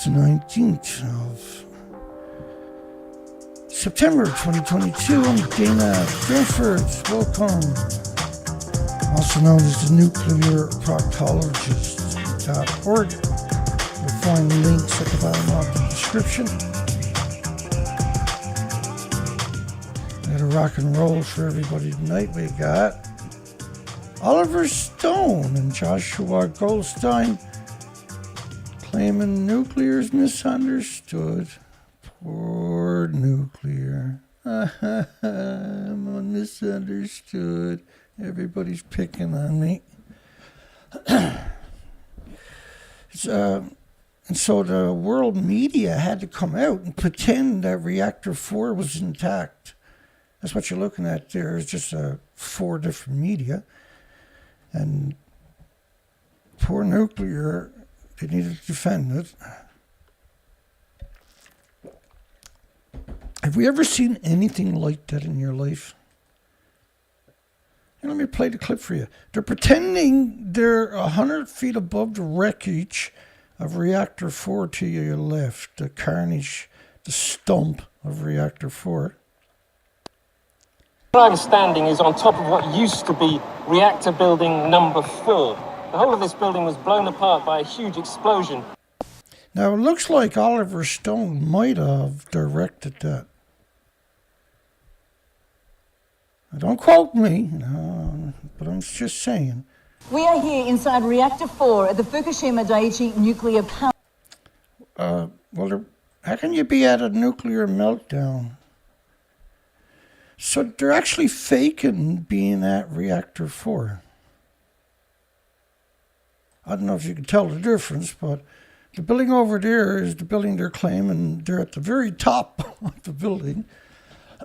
the 19th of September 2022. I'm Dana Durnford. Welcome. Also known as the Nuclear Proctologist.org. You'll find links at the bottom of the description. Got a rock and roll for everybody tonight. We got Oliver Stone and Joshua Goldstein claiming nuclear's misunderstood. Poor nuclear. I'm misunderstood. Everybody's picking on me. And so the world media had to come out and pretend that reactor 4 was intact. That's what you're looking at there. It's just 4 different media. And poor nuclear, they needed to defend it. Have we ever seen anything like that in your life? And let me play the clip for you. They're pretending they're 100 feet above the wreckage of reactor 4 to your left. The carnage, the stump of reactor 4. Where I'm standing is on top of what used to be reactor building number 4. The whole of this building was blown apart by a huge explosion. Now, it looks like Oliver Stone might have directed that. Now, don't quote me, but I'm just saying. We are here inside Reactor 4 at the Fukushima Daiichi nuclear power. Well, how can you be at a nuclear meltdown? So they're actually faking being at Reactor 4. I don't know if you can tell the difference, but the building over there is the building they're claiming. They're at the very top of the building,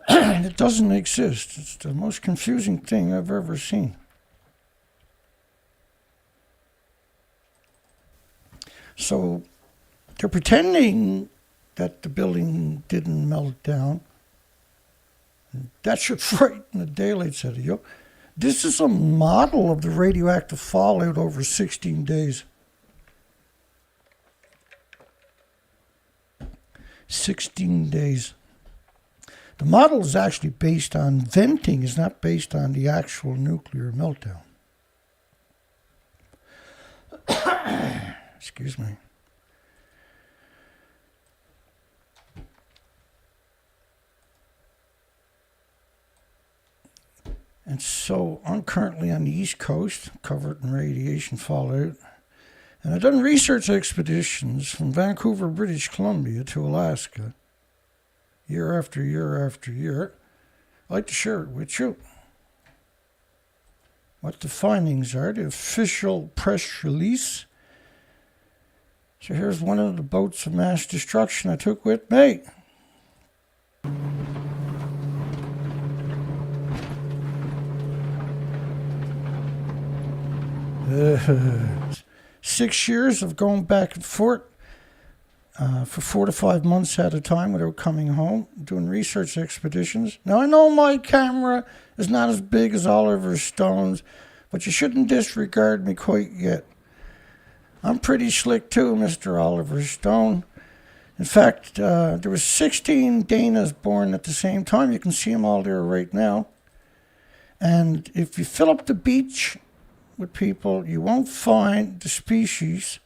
and it doesn't exist. It's the most confusing thing I've ever seen. So they're pretending that the building didn't melt down. That should frighten the daylights out of you. This is a model of the radioactive fallout over 16 days. 16 days. The model is actually based on venting, it's not based on the actual nuclear meltdown. Excuse me. And so I'm currently on the East Coast, covered in radiation fallout. And I've done research expeditions from Vancouver, British Columbia to Alaska, year after year after year. I'd like to share it with you. What the findings are, the official press release. So here's one of the boats of mass destruction I took with me. 6 years of going back and forth for 4 to 5 months at a time without coming home, doing research expeditions. Now, I know my camera is not as big as Oliver Stone's, but you shouldn't disregard me quite yet. I'm pretty slick too, Mr. Oliver Stone. In fact, there were 16 Danas born at the same time. You can see them all there right now. And if you fill up the beach with people, you won't find the species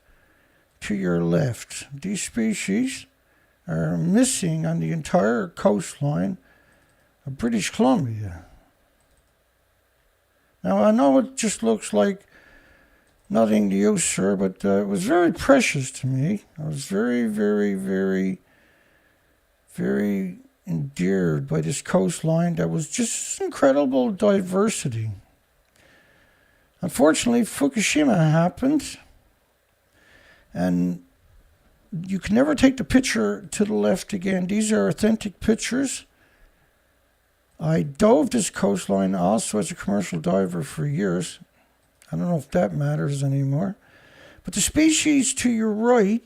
to your left. These species are missing on the entire coastline of British Columbia. Now, I know it just looks like nothing to you, sir, but it was very precious to me. I was very, very, very, very endeared by this coastline that was just incredible diversity. Unfortunately, Fukushima happened, and you can never take the picture to the left again. These are authentic pictures. I dove this coastline also as a commercial diver for years. I don't know if that matters anymore. But the species to your right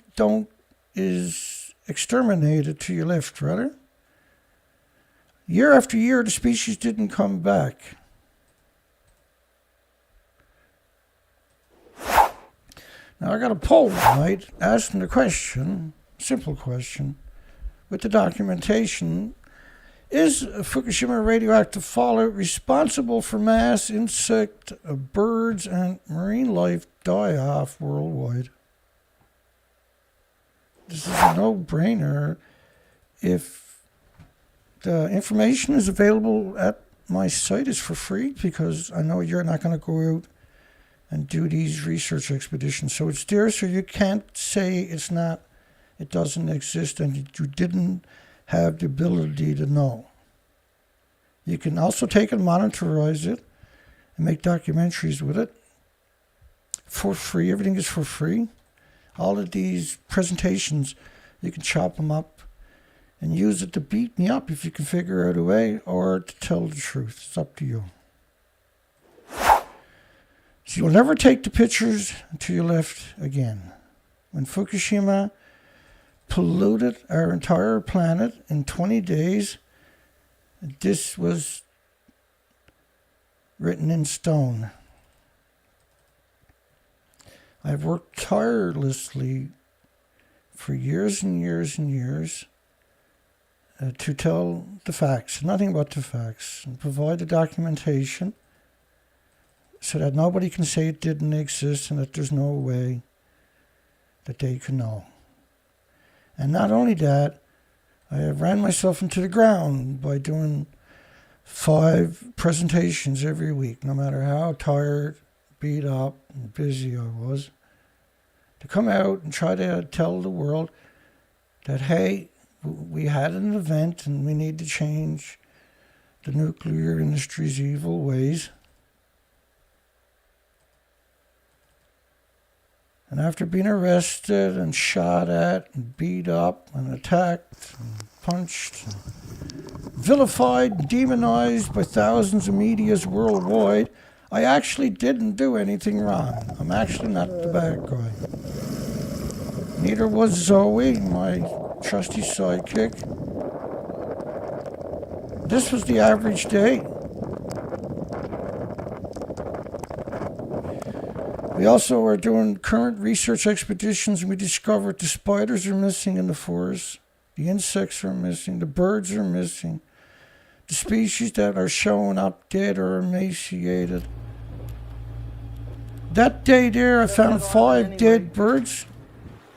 is exterminated to your left, rather. Year after year, the species didn't come back. Now, I got a poll tonight asking the question, simple question. With the documentation, is Fukushima radioactive fallout responsible for mass insect, birds, and marine life die-off worldwide? This is a no-brainer. If the information is available at my site, it's for free, because I know you're not going to go out and do these research expeditions. So it's there, so you can't say it's not, it doesn't exist, and you didn't have the ability to know. You can also take and monitorize it and make documentaries with it for free. Everything is for free. All of these presentations, you can chop them up and use it to beat me up if you can figure out a way, or to tell the truth. It's up to you. So you'll never take the pictures until you left again. When Fukushima polluted our entire planet in 20 days, this was written in stone. I've worked tirelessly for years and years and years to tell the facts, nothing but the facts, and provide the documentation so that nobody can say it didn't exist and that there's no way that they can know. And not only that, I have ran myself into the ground by doing 5 presentations every week, no matter how tired, beat up, and busy I was, to come out and try to tell the world that, hey, we had an event and we need to change the nuclear industry's evil ways. And after being arrested and shot at and beat up and attacked and punched and vilified and demonized by thousands of medias worldwide, I actually didn't do anything wrong. I'm actually not the bad guy. Neither was Zoe, my trusty sidekick. This was the average day. We also are doing current research expeditions, and we discovered the spiders are missing in the forest, the insects are missing, the birds are missing, the species that are showing up dead or emaciated. That day there, I found 5 dead birds.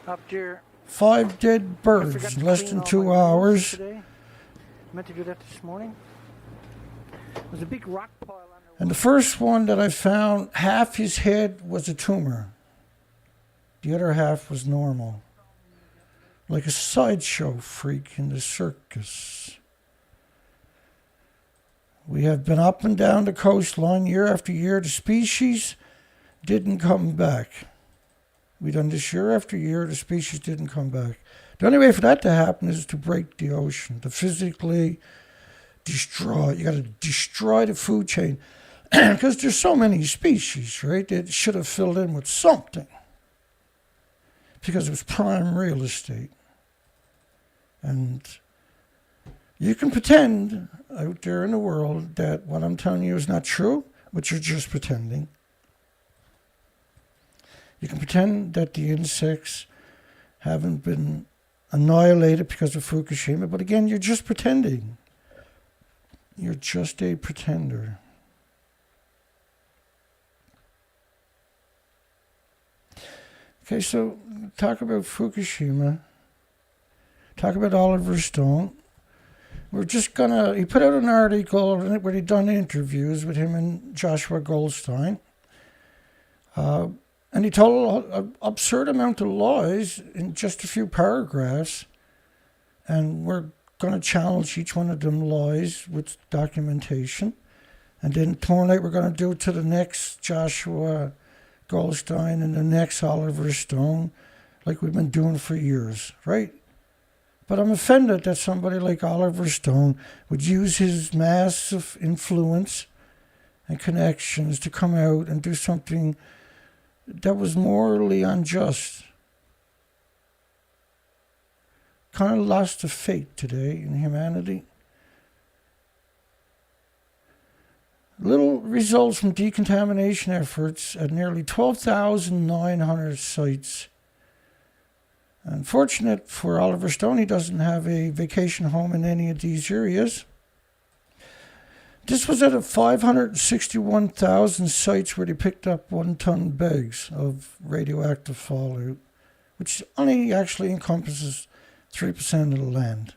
Up there. 5 dead birds in less than 2 hours. I meant to do that this morning. There's a big rock pile on there. And the first one that I found, half his head was a tumor. The other half was normal. Like a sideshow freak in the circus. We have been up and down the coastline year after year. The species didn't come back. We've done this year after year. The species didn't come back. The only way for that to happen is to break the ocean, to physically destroy. You got to destroy the food chain. Because there's so many species, right? It should have filled in with something. Because it was prime real estate. And you can pretend out there in the world that what I'm telling you is not true, but you're just pretending. You can pretend that the insects haven't been annihilated because of Fukushima, but again, you're just pretending. You're just a pretender. Okay, so talk about Fukushima. Talk about Oliver Stone. We're just gonna, he put out an article where he'd done interviews with him and Joshua Goldstein. And he told an absurd amount of lies in just a few paragraphs. And we're going to challenge each one of them lies with documentation. And then tomorrow night we're going to do it to the next Joshua Goldstein and the next Oliver Stone, like we've been doing for years, right? But I'm offended that somebody like Oliver Stone would use his massive influence and connections to come out and do something that was morally unjust. Kind of lost the faith today in humanity. Little results from decontamination efforts at nearly 12,900 sites Unfortunate for Oliver Stone, he doesn't have a vacation home in any of these areas. This was at 561,000 sites where they picked up 1-ton bags of radioactive fallout, which only actually encompasses 3% of the land.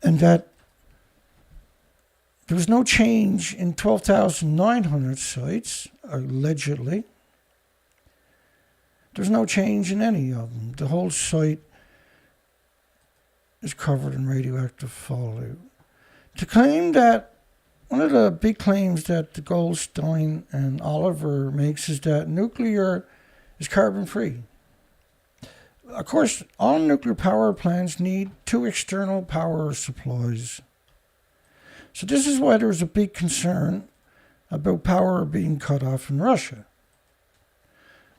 And that there was no change in 12,900 sites, allegedly. There's no change in any of them. The whole site is covered in radioactive fallout. To claim that, one of the big claims that the Goldstein and Oliver makes is that nuclear is carbon-free. Of course, all nuclear power plants need 2 external power supplies. So this is why there's a big concern about power being cut off in Russia.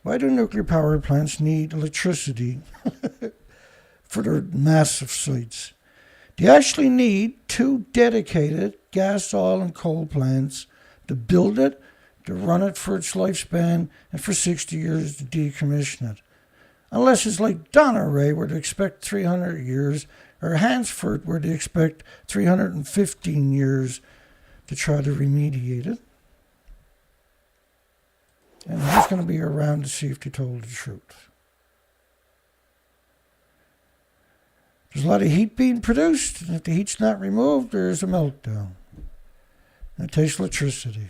Why do nuclear power plants need electricity for their massive sites? They actually need 2 dedicated gas, oil, and coal plants to build it, to run it for its lifespan, and for 60 years to decommission it. Unless it's like Donneray, where they expect 300 years, or Hansford, where they expect 315 years to try to remediate it. And who's going to be around to see if they told the truth? There's a lot of heat being produced, and if the heat's not removed, there's a meltdown. And it takes electricity.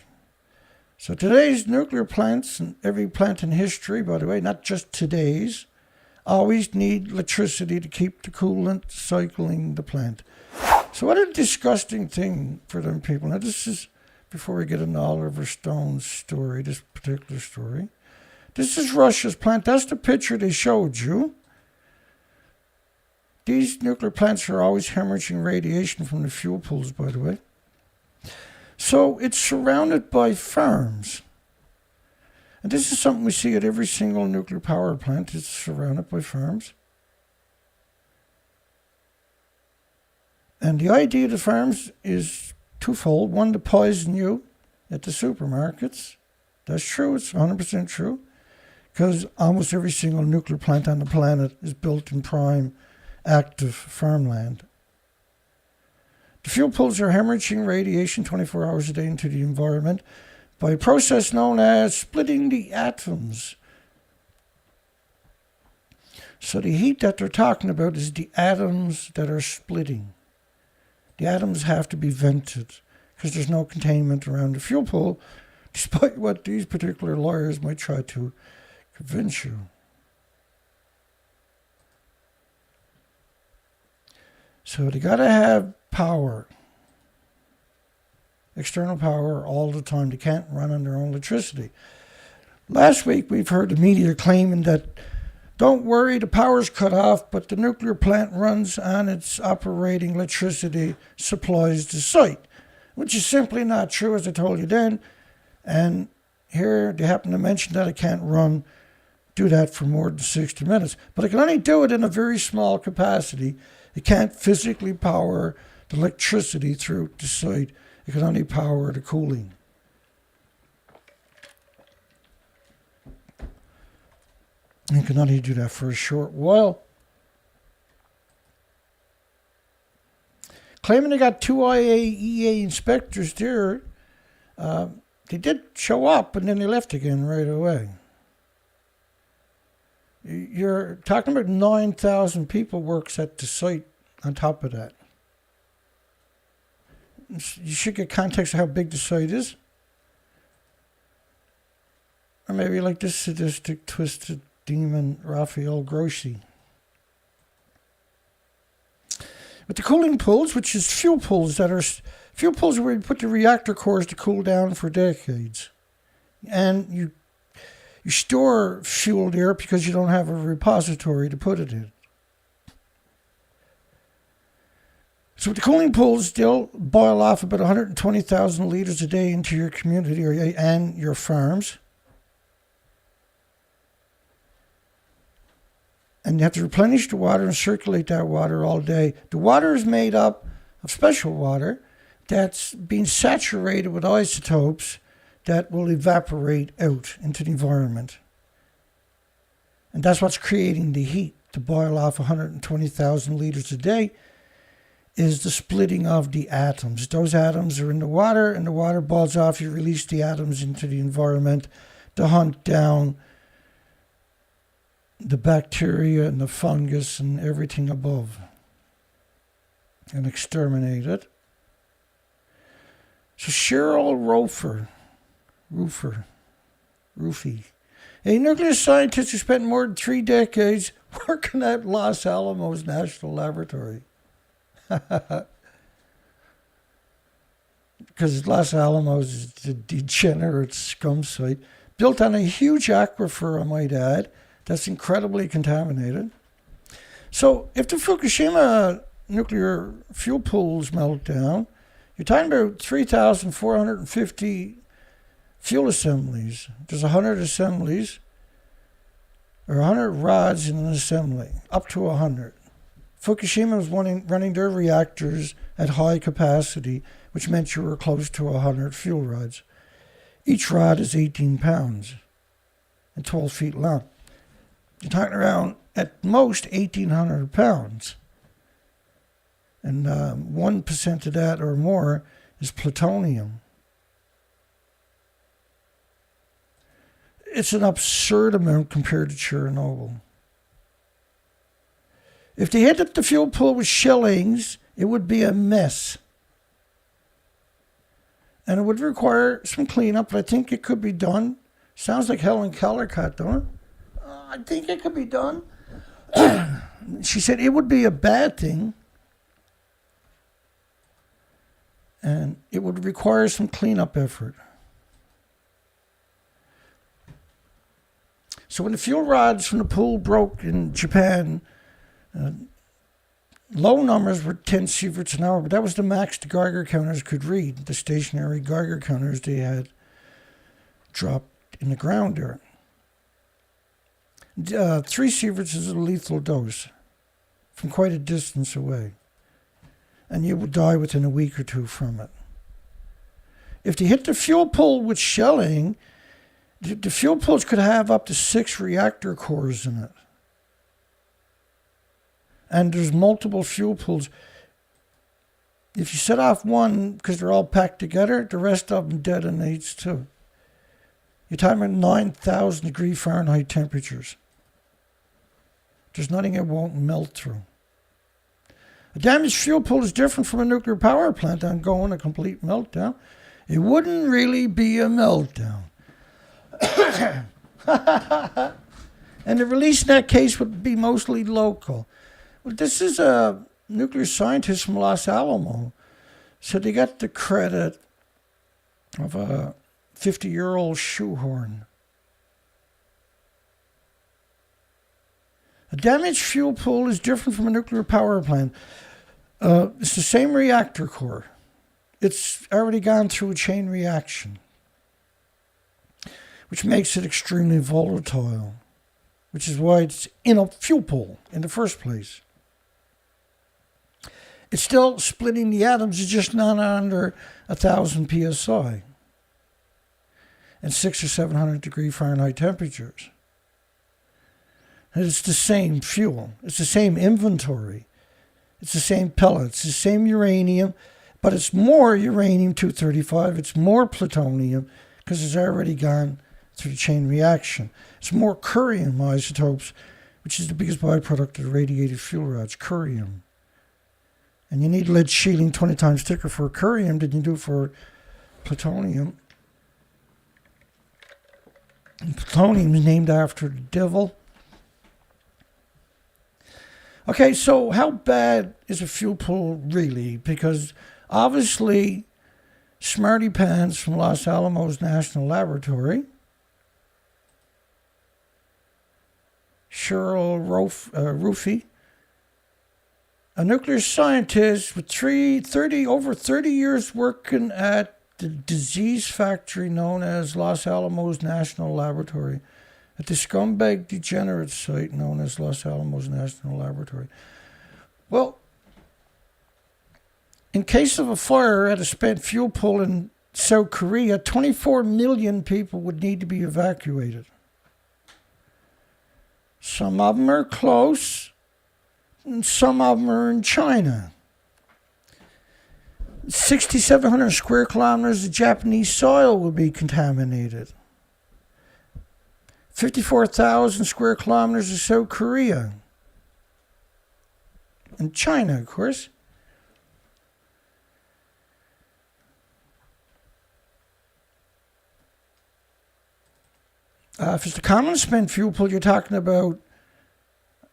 So today's nuclear plants, and every plant in history, by the way, not just today's, always need electricity to keep the coolant cycling the plant. So what a disgusting thing for them people. Now this is, before we get into Oliver Stone's story, this particular story. This is Russia's plant. That's the picture they showed you. These nuclear plants are always hemorrhaging radiation from the fuel pools, by the way. So it's surrounded by farms. And this is something we see at every single nuclear power plant. It's surrounded by farms. And the idea of the farms is twofold. One, to poison you at the supermarkets. That's true. It's 100% true. Because almost every single nuclear plant on the planet is built in prime, active farmland. The fuel pools are hemorrhaging radiation 24 hours a day into the environment by a process known as splitting the atoms. So the heat that they're talking about is the atoms that are splitting. The atoms have to be vented because there's no containment around the fuel pool, despite what these particular lawyers might try to convince you. So they got to have power, external power all the time. They can't run on their own electricity. Last week we've heard the media claiming that, don't worry, the power's cut off, but the nuclear plant runs on its operating electricity supplies the site, which is simply not true, as I told you then. And here they happen to mention that it can't do that for more than 60 minutes. But it can only do it in a very small capacity. It can't physically power the electricity through the site. It can only power the cooling. And it can only do that for a short while. Claiming they got 2 IAEA inspectors there, they did show up, and then they left again right away. You're talking about 9,000 people works at the site on top of that. You should get context of how big the site is. Or maybe like this sadistic, twisted demon, Raphael Grossi. But the cooling pools, which is fuel pools are where you put the reactor cores to cool down for decades. And you store fuel there because you don't have a repository to put it in. So the cooling pools still boil off about 120,000 liters a day into your community and your farms. And you have to replenish the water and circulate that water all day. The water is made up of special water that's being saturated with isotopes that will evaporate out into the environment. And that's what's creating the heat to boil off 120,000 liters a day, is the splitting of the atoms. Those atoms are in the water, and the water boils off. You release the atoms into the environment to hunt down the bacteria and the fungus and everything above and exterminate it. So Cheryl Rofer, a nuclear scientist who spent more than 3 decades working at Los Alamos National Laboratory. Because Los Alamos is the degenerate scum site, built on a huge aquifer, I might add, that's incredibly contaminated. So if the Fukushima nuclear fuel pools melt down, you're talking about 3,450 fuel assemblies. There's 100 assemblies, or 100 rods in an assembly, up to 100. Fukushima was running their reactors at high capacity, which meant you were close to 100 fuel rods. Each rod is 18 pounds and 12 feet long. You're talking around, at most, 1,800 pounds. And 1% of that or more is plutonium. It's an absurd amount compared to Chernobyl. If they hit up the fuel pool with shellings, it would be a mess. And it would require some cleanup, but I think it could be done. Sounds like Helen Keller cut, don't it? I think it could be done. She said it would be a bad thing. And it would require some cleanup effort. So when the fuel rods from the pool broke in Japan, low numbers were 10 sieverts an hour, but that was the max the Geiger counters could read, the stationary Geiger counters they had dropped in the ground there. 3 sieverts is a lethal dose from quite a distance away, and you would die within a week or 2 from it. If they hit the fuel pool with shelling, the fuel pools could have up to 6 reactor cores in it. And there's multiple fuel pools. If you set off one, because they're all packed together, the rest of them detonates too. You're talking about 9,000 degree Fahrenheit temperatures. There's nothing it won't melt through. A damaged fuel pool is different from a nuclear power plant ongoing a complete meltdown. It wouldn't really be a meltdown. And the release in that case would be mostly local. Well, this is a nuclear scientist from Los Alamos, so they got the credit of a 50-year-old shoehorn. A damaged fuel pool is different from a nuclear power plant. It's the same reactor core. It's already gone through a chain reaction, which makes it extremely volatile, which is why it's in a fuel pool in the first place. It's still splitting the atoms, it's just not under 1,000 psi and 600 or 700 degree Fahrenheit temperatures. And it's the same fuel. It's the same inventory. It's the same pellets, the same uranium, but it's more uranium-235. It's more plutonium because it's already gone through the chain reaction. It's more curium isotopes, which is the biggest byproduct of the radiated fuel rods, curium. And you need lead shielding 20 times thicker for curium than you do for plutonium. And plutonium is named after the devil. Okay, so how bad is a fuel pool really? Because obviously, smarty pants from Los Alamos National Laboratory, Cheryl Rofer, a nuclear scientist with over 30 years working at the disease factory known as Los Alamos National Laboratory, at the Scumbag degenerate site known as Los Alamos National Laboratory. Well, in case of a fire at a spent fuel pool in South Korea, 24 million people would need to be evacuated. Some of them are close, and some of them are in China. 6,700 square kilometers of Japanese soil will be contaminated. 54,000 square kilometers of South Korea. And China, of course. If it's the common spent fuel pool, you're talking about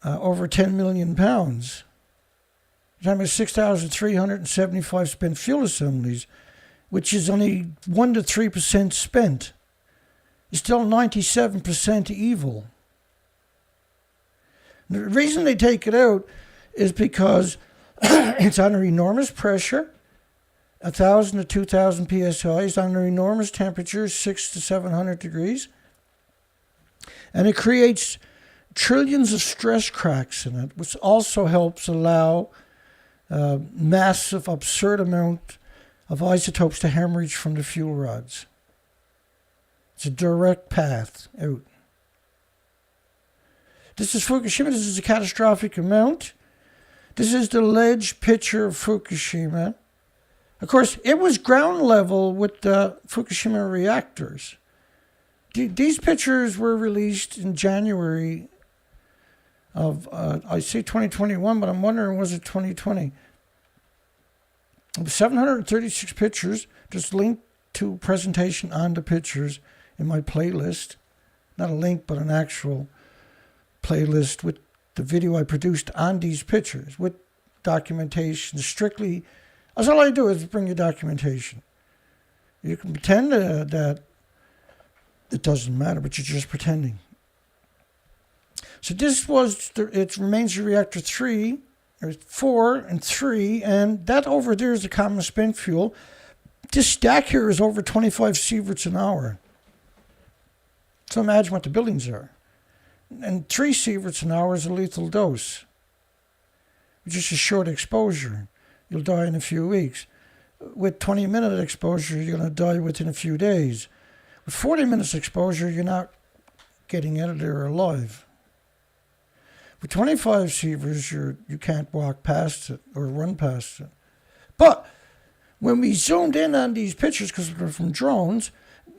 over 10 million pounds. You're talking about 6,375 spent fuel assemblies, which is only 1 to 3% spent. It's still 97% evil. The reason they take it out is because it's under enormous pressure, 1,000 to 2,000 psi. It's under enormous temperatures, 600 to 700 degrees. And it creates trillions of stress cracks in it, which also helps allow massive, absurd amount of isotopes to hemorrhage from the fuel rods. It's a direct path out. This is Fukushima. This is a catastrophic amount. This is the ledge picture of Fukushima. Of course, it was ground level with the Fukushima reactors. These pictures were released in January of, I say 2021, but I'm wondering, was it 2020? 736 pictures, just linked to presentation on the pictures in my playlist. Not a link, but an actual playlist with the video I produced on these pictures, with documentation, strictly. That's all I do is bring you documentation. You can pretend that it doesn't matter, but you're just pretending. So this was, it remains the reactor 3, or 4 and 3, and that over there is the common spent fuel. This stack here is over 25 sieverts an hour. So imagine what the buildings are. And 3 sieverts an hour is a lethal dose. It's just a short exposure. You'll die in a few weeks. With 20-minute exposure, you're going to die within a few days. With 40 minutes exposure, you're not getting out of there alive. With 25 sieverts, you can't walk past it or run past it. But when we zoomed in on these pictures, because they're from drones,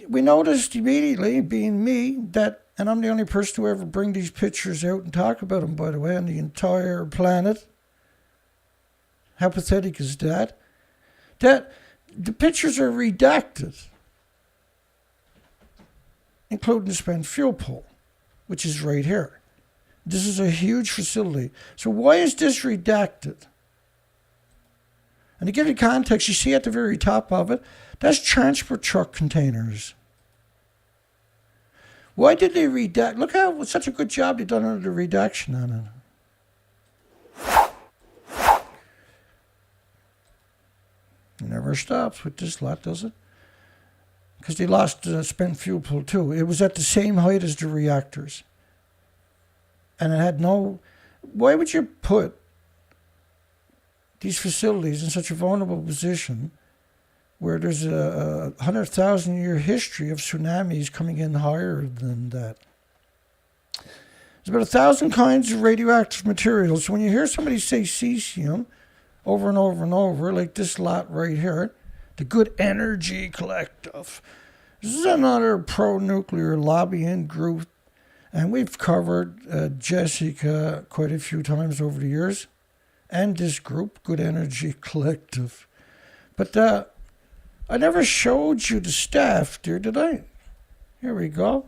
we noticed immediately, being me, that, and I'm the only person to ever bring these pictures out and talk about them, by the way, on the entire planet. How pathetic is that? That the pictures are redacted, including the spent fuel pool, which is right here. This is a huge facility. So why is this redacted? And to give you context, you see at the very top of it, that's transport truck containers. Why did they redact? Look how such a good job they've done under the redaction on it. It never stops with this lot, does it? Because they lost the spent fuel pool too. It was at the same height as the reactors. And it had no... Why would you put these facilities in such a vulnerable position where there's a 100,000-year history of tsunamis coming in higher than that? There's about 1,000 kinds of radioactive materials. So when you hear somebody say cesium over and over and over, like this lot right here, the Good Energy Collective, this is another pro-nuclear lobbying group. And we've covered Jessica quite a few times over the years, and this group, Good Energy Collective. But I never showed you the staff, dear, did I? Here we go.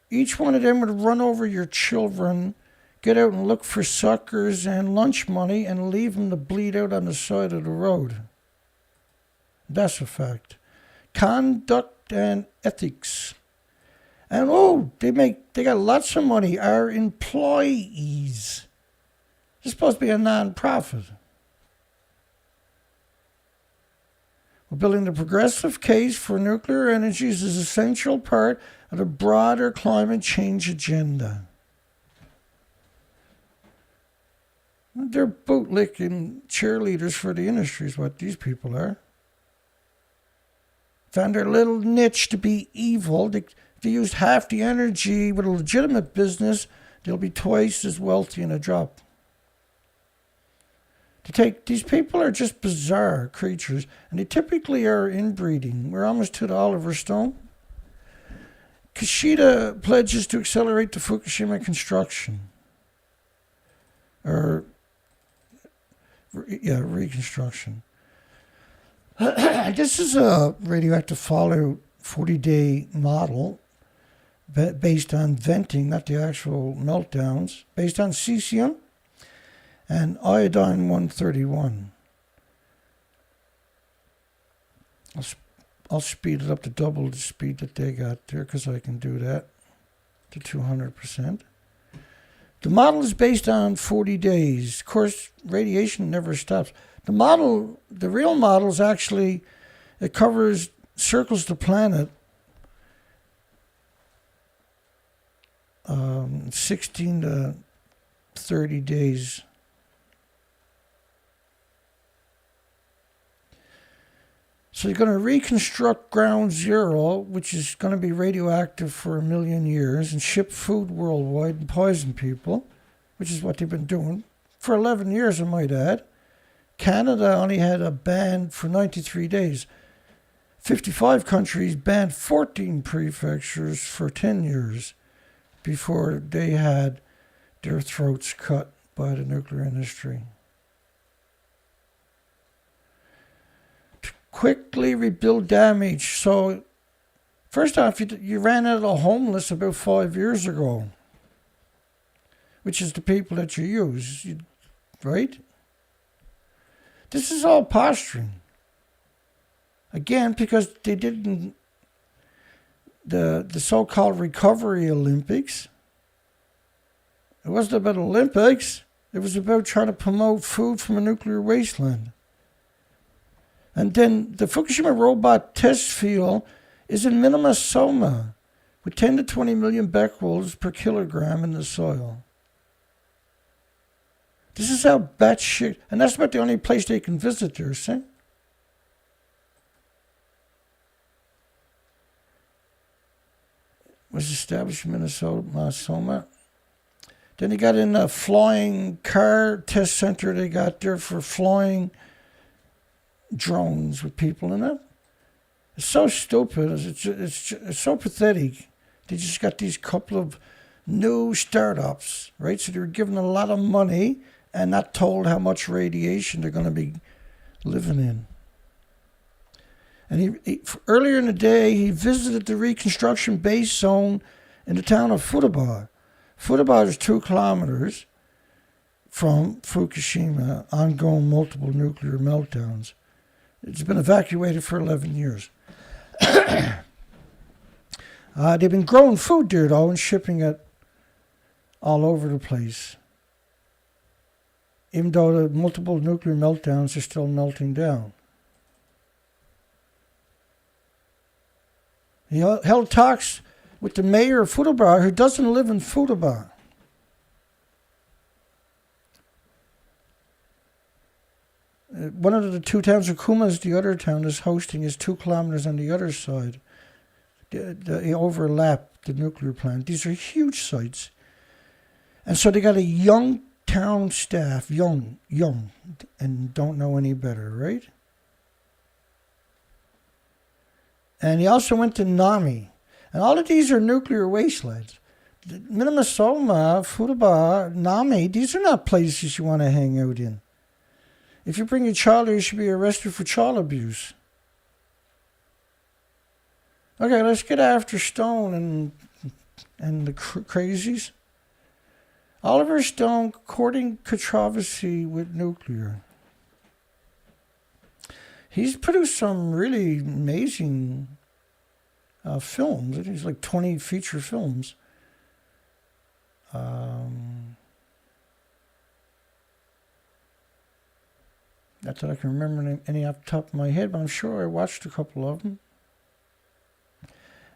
Each one of them would run over your children, get out and look for suckers and lunch money, and leave them to bleed out on the side of the road. That's a fact. Conduct and ethics. And they got lots of money. Our employees. It's supposed to be a non-profit. We're building the progressive case for nuclear energy as an essential part of the broader climate change agenda. They're bootlicking cheerleaders for the industry is what these people are. Found their little niche to be evil. If they used half the energy with a legitimate business, they'll be twice as wealthy in a drop. These people are just bizarre creatures, and they typically are inbreeding. We're almost to the Oliver Stone. Kishida pledges to accelerate the Fukushima construction. Reconstruction. This is a radioactive fallout 40-day model based on venting, not the actual meltdowns, based on cesium and iodine-131. I'll speed it up to double the speed that they got there because I can do that to 200%. The model is based on 40 days. Of course, radiation never stops. The real model is actually, it circles the planet 16 to 30 days. So you're going to reconstruct ground zero, which is going to be radioactive for 1 million years, and ship food worldwide and poison people, which is what they've been doing for 11 years, I might add. Canada only had a ban for 93 days. 55 countries banned 14 prefectures for 10 years before they had their throats cut by the nuclear industry. Quickly rebuild damage. So, first off, you ran out of homeless about 5 years ago, which is the people that you use, right? This is all posturing. Again, because they didn't, the so-called recovery Olympics, it wasn't about Olympics, it was about trying to promote food from a nuclear wasteland. And then the Fukushima robot test field is in Minima Soma with 10 to 20 million becquerels per kilogram in the soil. This is how batshit, and that's about the only place they can visit there, see? Was established in Minnesota, Soma. Then they got in a flying car test center they got there for flying drones with people in it. It's so stupid. It's so pathetic. They just got these couple of new startups, right? So they were given a lot of money and not told how much radiation they're going to be living in. And earlier in the day, he visited the reconstruction base zone in the town of Futaba. Futaba is 2 kilometers from Fukushima, ongoing multiple nuclear meltdowns. It's been evacuated for 11 years. They've been growing food there, though, and shipping it all over the place. Even though the multiple nuclear meltdowns are still melting down. He held talks with the mayor of Futaba, who doesn't live in Futaba. One of the 2 towns, Okuma is the other town, is hosting is 2 kilometers on the other side. They overlap the nuclear plant. These are huge sites. And so they got a young town staff, young, and don't know any better, right? And he also went to Nami. And all of these are nuclear wastelands. Minnesota, Futaba, Nami, these are not places you want to hang out in. If you bring your child there, you should be arrested for child abuse. Okay, let's get after Stone and the crazies. Oliver Stone courting controversy with nuclear. He's produced some really amazing films. He's like 20 feature films. Not that I can remember any off the top of my head, but I'm sure I watched a couple of them.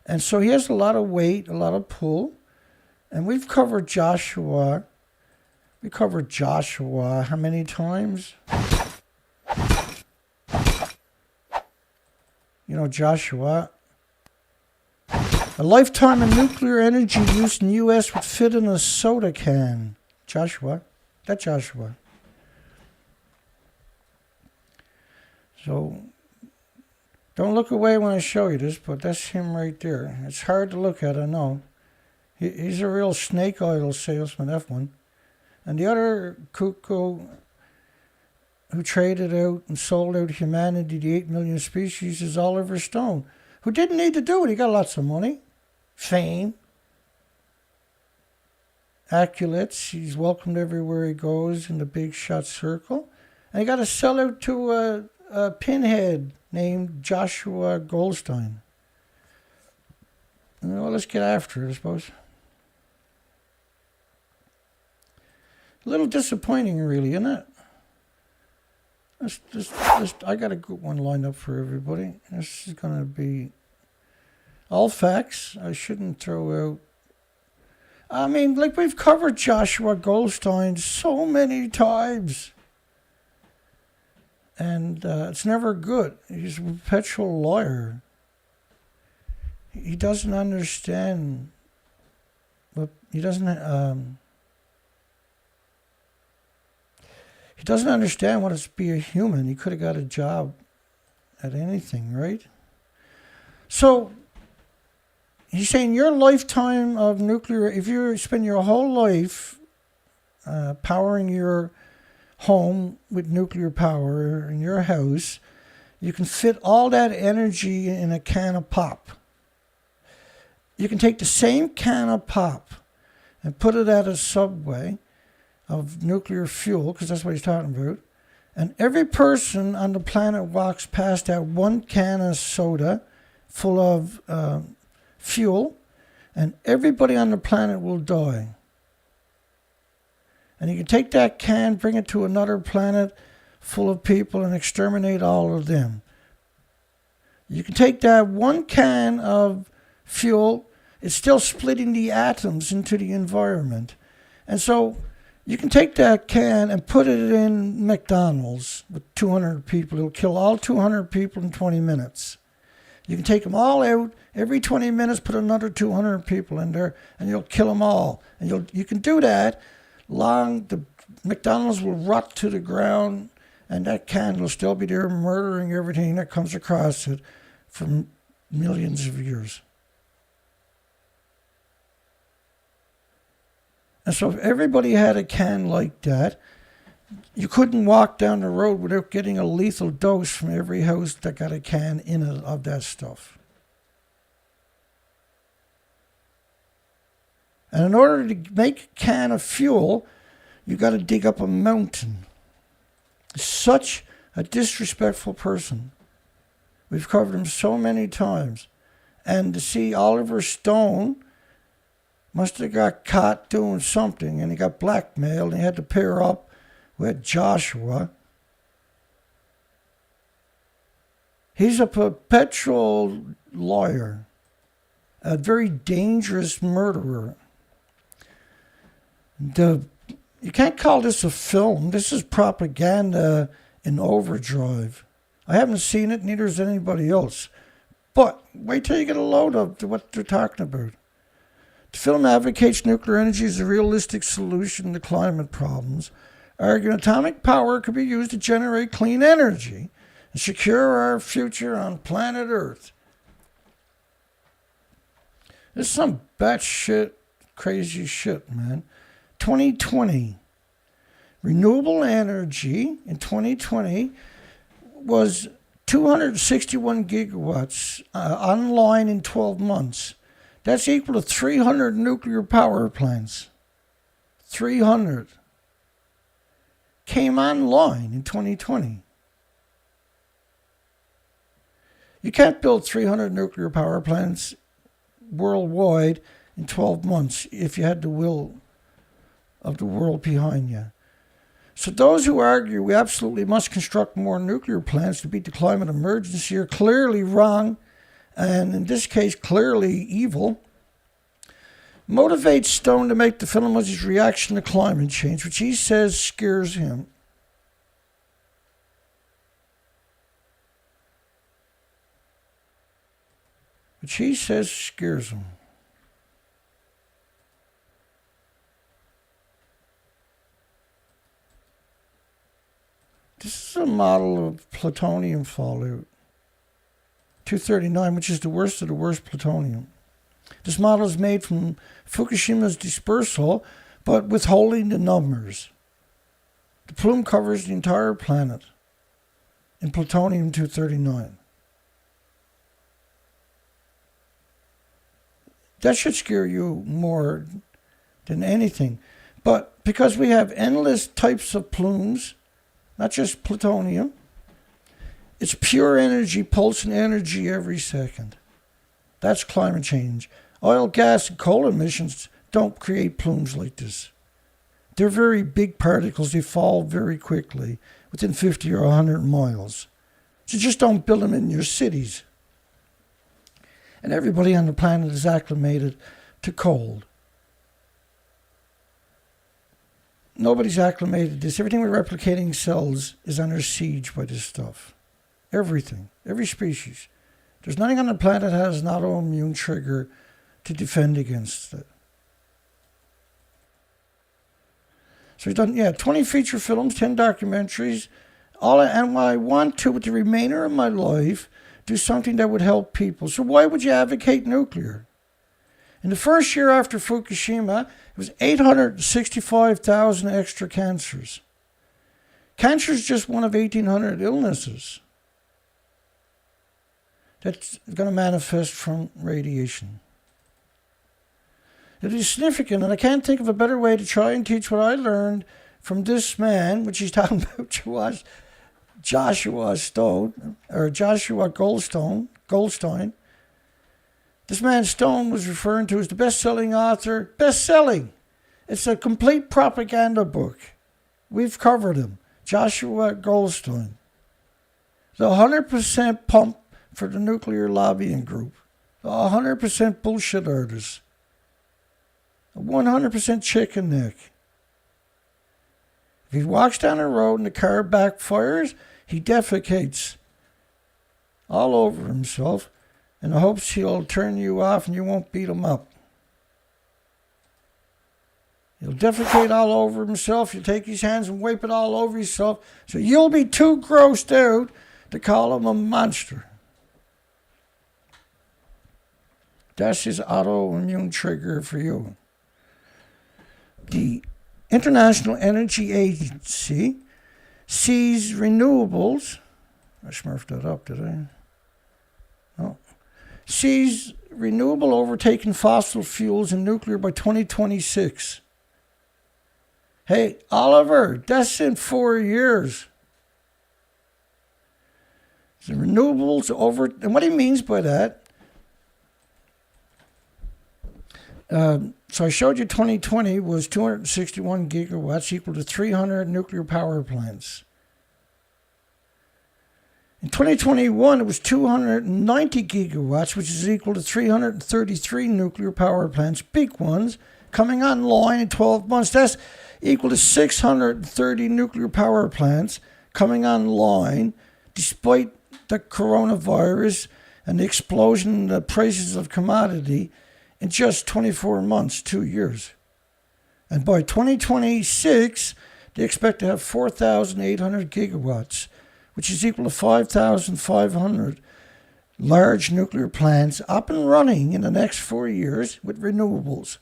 And so he has a lot of weight, a lot of pull. And we've covered Joshua. We covered Joshua how many times? You know, Joshua. A lifetime of nuclear energy use in the U.S. would fit in a soda can. Joshua. That Joshua. So, don't look away when I show you this, but that's him right there. It's hard to look at, I know. He's a real snake oil salesman, that one. And the other cuckoo who traded out and sold out humanity to 8 million species is Oliver Stone, who didn't need to do it. He got lots of money, fame, accolades. He's welcomed everywhere he goes in the big shot circle. And he got to sell out to a pinhead named Joshua Goldstein. Well, let's get after it, I suppose. A little disappointing, really, isn't it? I got a good one lined up for everybody. This is going to be all facts. I shouldn't throw out. I mean, like we've covered Joshua Goldstein so many times. And it's never good. He's a perpetual liar. He doesn't understand. But he doesn't understand what it's to be a human. He could have got a job at anything, right? So he's saying your lifetime of nuclear, if you spend your whole life powering your home with nuclear power in your house, you can fit all that energy in a can of pop. You can take the same can of pop and put it at a Subway of nuclear fuel, because that's what he's talking about, and every person on the planet walks past that one can of soda full of fuel, and everybody on the planet will die. And you can take that can, bring it to another planet full of people, and exterminate all of them. You can take that one can of fuel, it's still splitting the atoms into the environment. And so you can take that can and put it in McDonald's with 200 people. It'll kill all 200 people in 20 minutes. You can take them all out. Every 20 minutes, put another 200 people in there, and you'll kill them all. And you can do that long. The McDonald's will rot to the ground, and that can will still be there, murdering everything that comes across it for millions of years. And so if everybody had a can like that, you couldn't walk down the road without getting a lethal dose from every house that got a can in it of that stuff. And in order to make a can of fuel, you got to dig up a mountain. Such a disrespectful person. We've covered him so many times. And to see Oliver Stone must have got caught doing something, and he got blackmailed, and he had to pair up with Joshua. He's a perpetual liar, a very dangerous murderer. You can't call this a film. This is propaganda in overdrive. I haven't seen it, neither has anybody else. But wait till you get a load of what they're talking about. The film advocates nuclear energy as a realistic solution to climate problems, arguing atomic power could be used to generate clean energy and secure our future on planet Earth. This is some batshit crazy shit, man. 2020. Renewable energy in 2020 was 261 gigawatts online in 12 months. That's equal to 300 nuclear power plants. 300 came online in 2020. You can't build 300 nuclear power plants worldwide in 12 months if you had the will of the world behind you. So those who argue we absolutely must construct more nuclear plants to beat the climate emergency are clearly wrong, and in this case, clearly evil. Motivates Stone to make the film was his reaction to climate change, which he says scares him. which he says scares him. This is a model of plutonium fallout. 239, which is the worst of the worst plutonium. This model is made from Fukushima's dispersal, but withholding the numbers. The plume covers the entire planet in plutonium-239. That should scare you more than anything. But because we have endless types of plumes, not just plutonium, it's pure energy, pulsing energy every second. That's climate change. Oil, gas, and coal emissions don't create plumes like this. They're very big particles. They fall very quickly, within 50 or 100 miles. So just don't build them in your cities. And everybody on the planet is acclimated to cold. Nobody's acclimated to this. Everything with replicating cells is under siege by this stuff. Everything. Every species. There's nothing on the planet that has an autoimmune trigger to defend against it. So he's done, 20 feature films, 10 documentaries. And what I want to, with the remainder of my life, do something that would help people. So why would you advocate nuclear? In the first year after Fukushima, it was 865,000 extra cancers. Cancer is just one of 1,800 illnesses that's going to manifest from radiation. It is significant, and I can't think of a better way to try and teach what I learned from this man, which he's talking about Joshua Stone, or Joshua Goldstein. This man Stone was referring to as the best-selling author. Best-selling. It's a complete propaganda book. We've covered him. Joshua Goldstein. The 100% pump for the nuclear lobbying group. The 100% bullshit artist. A 100% chicken neck. If he walks down the road and the car backfires, he defecates all over himself in the hopes he'll turn you off and you won't beat him up. He'll defecate all over himself. You'll take his hands and wipe it all over yourself. So you'll be too grossed out to call him a monster. That's his autoimmune trigger for you. The International Energy Agency sees renewables. I smurfed that up, did I? No. Sees renewable overtaking fossil fuels and nuclear by 2026. Hey, Oliver, that's in 4 years. The renewables over, and what he means by that, so I showed you 2020 was 261 gigawatts, equal to 300 nuclear power plants. In 2021, it was 290 gigawatts, which is equal to 333 nuclear power plants, big ones, coming online in 12 months. That's equal to 630 nuclear power plants coming online, despite the coronavirus and the explosion in the prices of commodity in just 24 months, 2 years. And by 2026, they expect to have 4,800 gigawatts, which is equal to 5,500 large nuclear plants up and running in the next 4 years with renewables.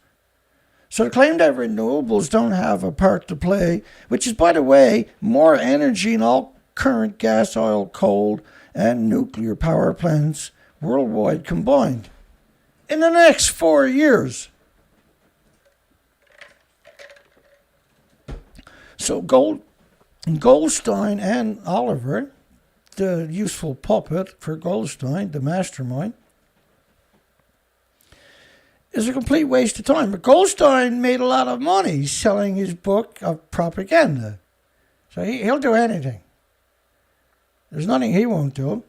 So the claim that renewables don't have a part to play, which is, by the way, more energy than all current gas, oil, coal, and nuclear power plants worldwide combined in the next 4 years. So Goldstein and Oliver, the useful puppet for Goldstein, the mastermind, is a complete waste of time. But Goldstein made a lot of money selling his book of propaganda. So he'll do anything. There's nothing he won't do.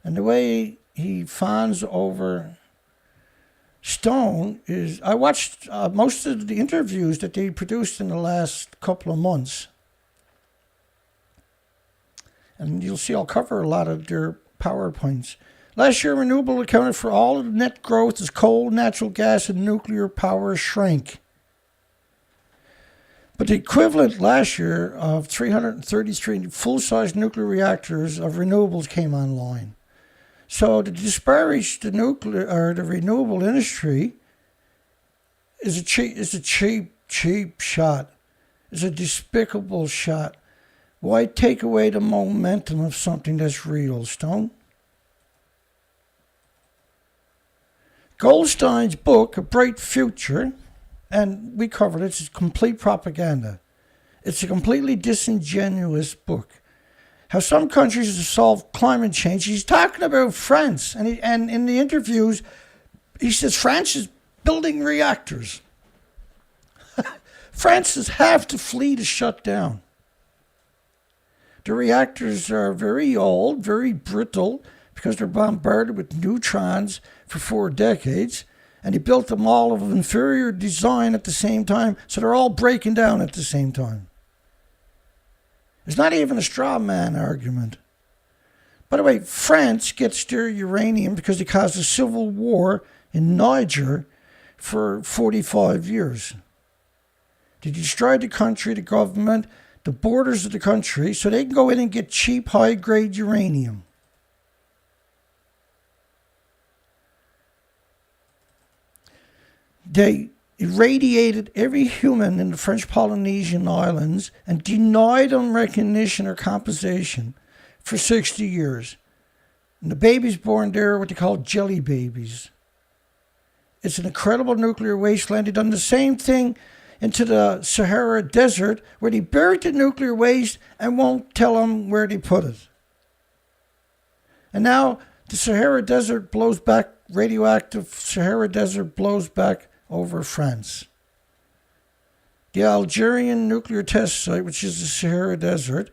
And the way he fawns over Stone is, I watched most of the interviews that they produced in the last couple of months. And you'll see I'll cover a lot of their PowerPoints. Last year, renewable accounted for all of the net growth as coal, natural gas, and nuclear power shrank. But the equivalent last year of 333 full-size nuclear reactors of renewables came online. So to disparage the nuclear or the renewable industry is a cheap shot. It's a despicable shot. Why take away the momentum of something that's real, Stone? Goldstein's book, A Bright Future, and we covered it, it's complete propaganda. It's a completely disingenuous book. How some countries have solved climate change. He's talking about France, and in the interviews, he says France is building reactors. France has half the fleet is shut down. The reactors are very old, very brittle, because they're bombarded with neutrons for 4 decades, and he built them all of inferior design at the same time, so they're all breaking down at the same time. It's not even a straw man argument. By the way, France gets their uranium because they caused a civil war in Niger for 45 years. They destroyed the country, the government, the borders of the country, so they can go in and get cheap, high-grade uranium. They irradiated every human in the French Polynesian islands and denied them recognition or compensation for 60 years. And the babies born there are what they call jelly babies. It's an incredible nuclear wasteland. They've done the same thing into the Sahara Desert, where they buried the nuclear waste and won't tell them where they put it. And now the Sahara Desert blows back, radioactive Sahara Desert blows back over France. The Algerian nuclear test site, which is the Sahara Desert,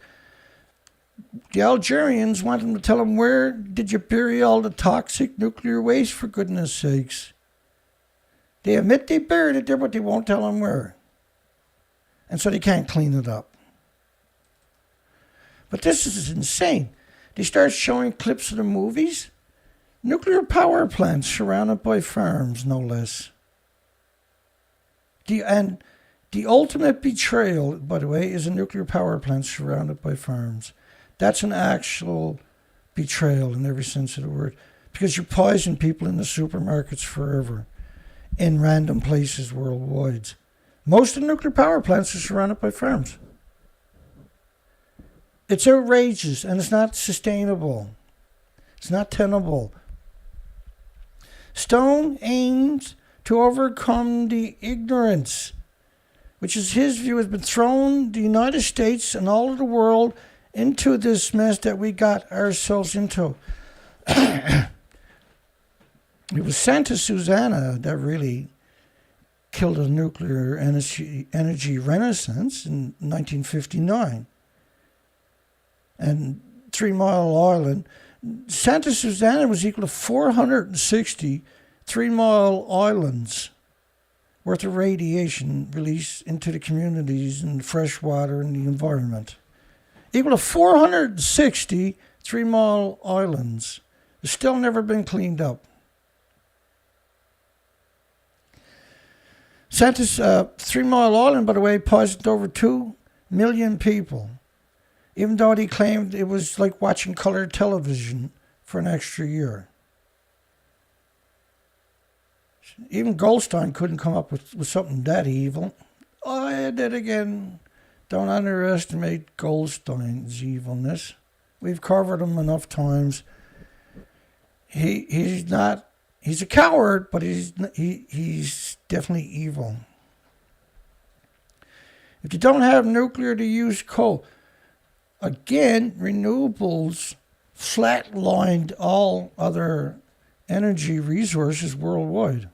the Algerians want them to tell them, where did you bury all the toxic nuclear waste, for goodness sakes? They admit they buried it there, but they won't tell them where. And so they can't clean it up. But this is insane. They start showing clips of the movies. Nuclear power plants surrounded by farms, no less. The ultimate betrayal, by the way, is a nuclear power plant surrounded by farms. That's an actual betrayal in every sense of the word. Because you poison people in the supermarkets forever, in random places worldwide. Most of the nuclear power plants are surrounded by farms. It's outrageous, and it's not sustainable. It's not tenable. Stone aims to overcome the ignorance, which is his view, has been thrown the United States and all of the world into this mess that we got ourselves into. It was Santa Susana that really killed a nuclear energy renaissance in 1959. And 3 Mile Island, Santa Susana was equal to 460 3 Mile Islands worth of radiation released into the communities and the fresh water and the environment. Equal to 460 3 Mile Islands. It's still never been cleaned up. Santa's 3 Mile Island, by the way, poisoned over 2 million people, even though he claimed it was like watching color television for an extra year. Even Goldstein couldn't come up with something that evil. Oh, then again, don't underestimate Goldstein's evilness. We've covered him enough times. He's a coward, but he's definitely evil. If you don't have nuclear to use coal, again, renewables flatlined all other energy resources worldwide.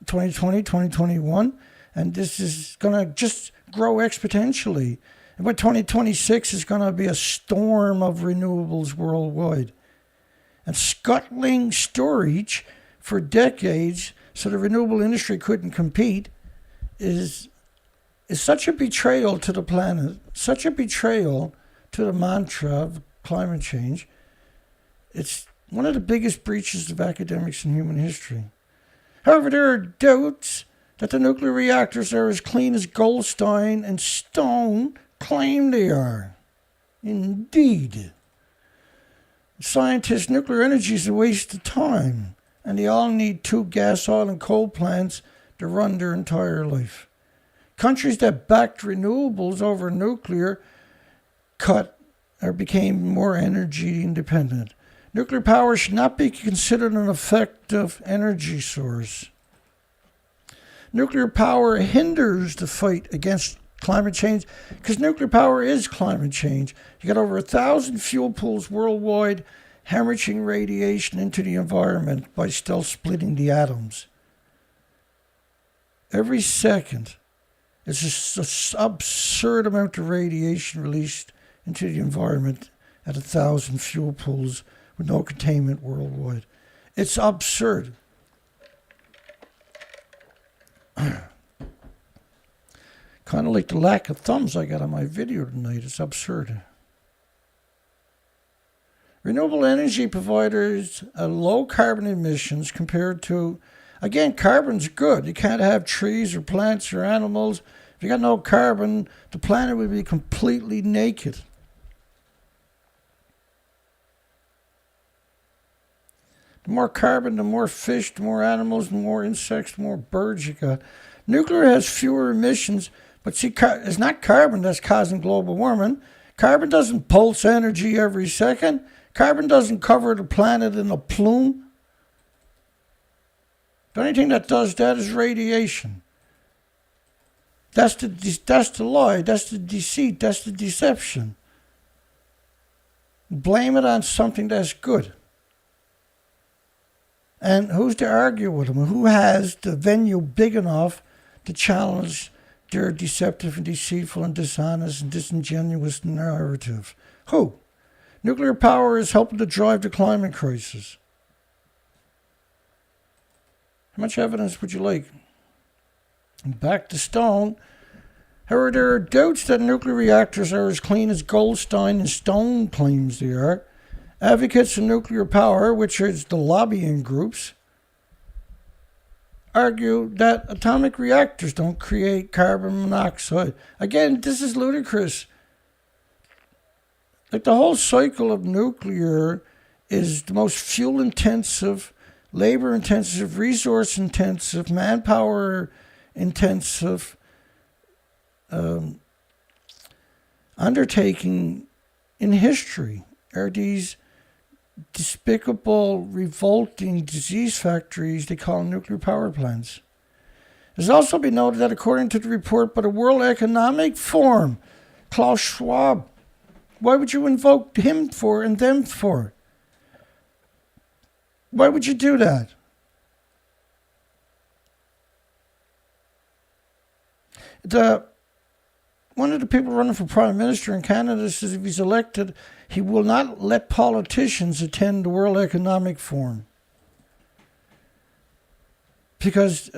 2020, 2021, and this is going to just grow exponentially. And by 2026 is going to be a storm of renewables worldwide. And scuttling storage for decades so the renewable industry couldn't compete is such a betrayal to the planet, such a betrayal to the mantra of climate change. It's one of the biggest breaches of academics in human history. However, there are doubts that the nuclear reactors are as clean as Goldstein and Stone claim they are. Indeed. Scientists, nuclear energy is a waste of time, and they all need 2 gas, oil, and coal plants to run their entire life. Countries that backed renewables over nuclear cut or became more energy independent. Nuclear power should not be considered an effective energy source. Nuclear power hinders the fight against climate change because nuclear power is climate change. You got over 1,000 fuel pools worldwide hemorrhaging radiation into the environment by still splitting the atoms. Every second, it's just an absurd amount of radiation released into the environment at 1,000 fuel pools with no containment worldwide. It's absurd. Kind of like the lack of thumbs I got on my video tonight. It's absurd. Renewable energy providers low carbon emissions compared to, again, carbon's good. You can't have trees or plants or animals. If you got no carbon, the planet would be completely naked. The more carbon, the more fish, the more animals, the more insects, the more birds you got. Nuclear has fewer emissions, but see, it's not carbon that's causing global warming. Carbon doesn't pulse energy every second. Carbon doesn't cover the planet in a plume. The only thing that does that is radiation. That's the lie. That's the deceit. That's the deception. Blame it on something that's good. And who's to argue with them? Who has the venue big enough to challenge their deceptive and deceitful and dishonest and disingenuous narrative? Who? Nuclear power is helping to drive the climate crisis. How much evidence would you like? And back to Stone. However, there are doubts that nuclear reactors are as clean as Goldstein and Stone claims they are. Advocates of nuclear power, which is the lobbying groups, argue that atomic reactors don't create carbon monoxide. Again, this is ludicrous. Like the whole cycle of nuclear is the most fuel-intensive, labor-intensive, resource-intensive, manpower-intensive undertaking in history. Are these despicable, revolting disease factories they call nuclear power plants? It's also been noted that according to the report by the World Economic Forum, Klaus Schwab, why would you invoke him for and them for? Why would you do that? One of the people running for Prime Minister in Canada says if he's elected, he will not let politicians attend the World Economic Forum. Because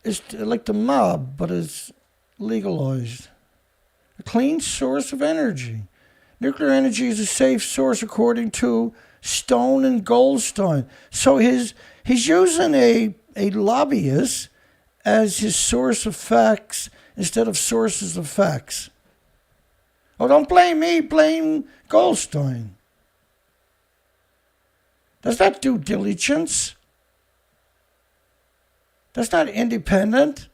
it's like the mob, but it's legalized. A clean source of energy. Nuclear energy is a safe source according to Stone and Goldstein. So he's using a lobbyist as his source of facts instead of sources of facts. Oh, don't blame me, blame Goldstein. That's not due diligence. That's not independent.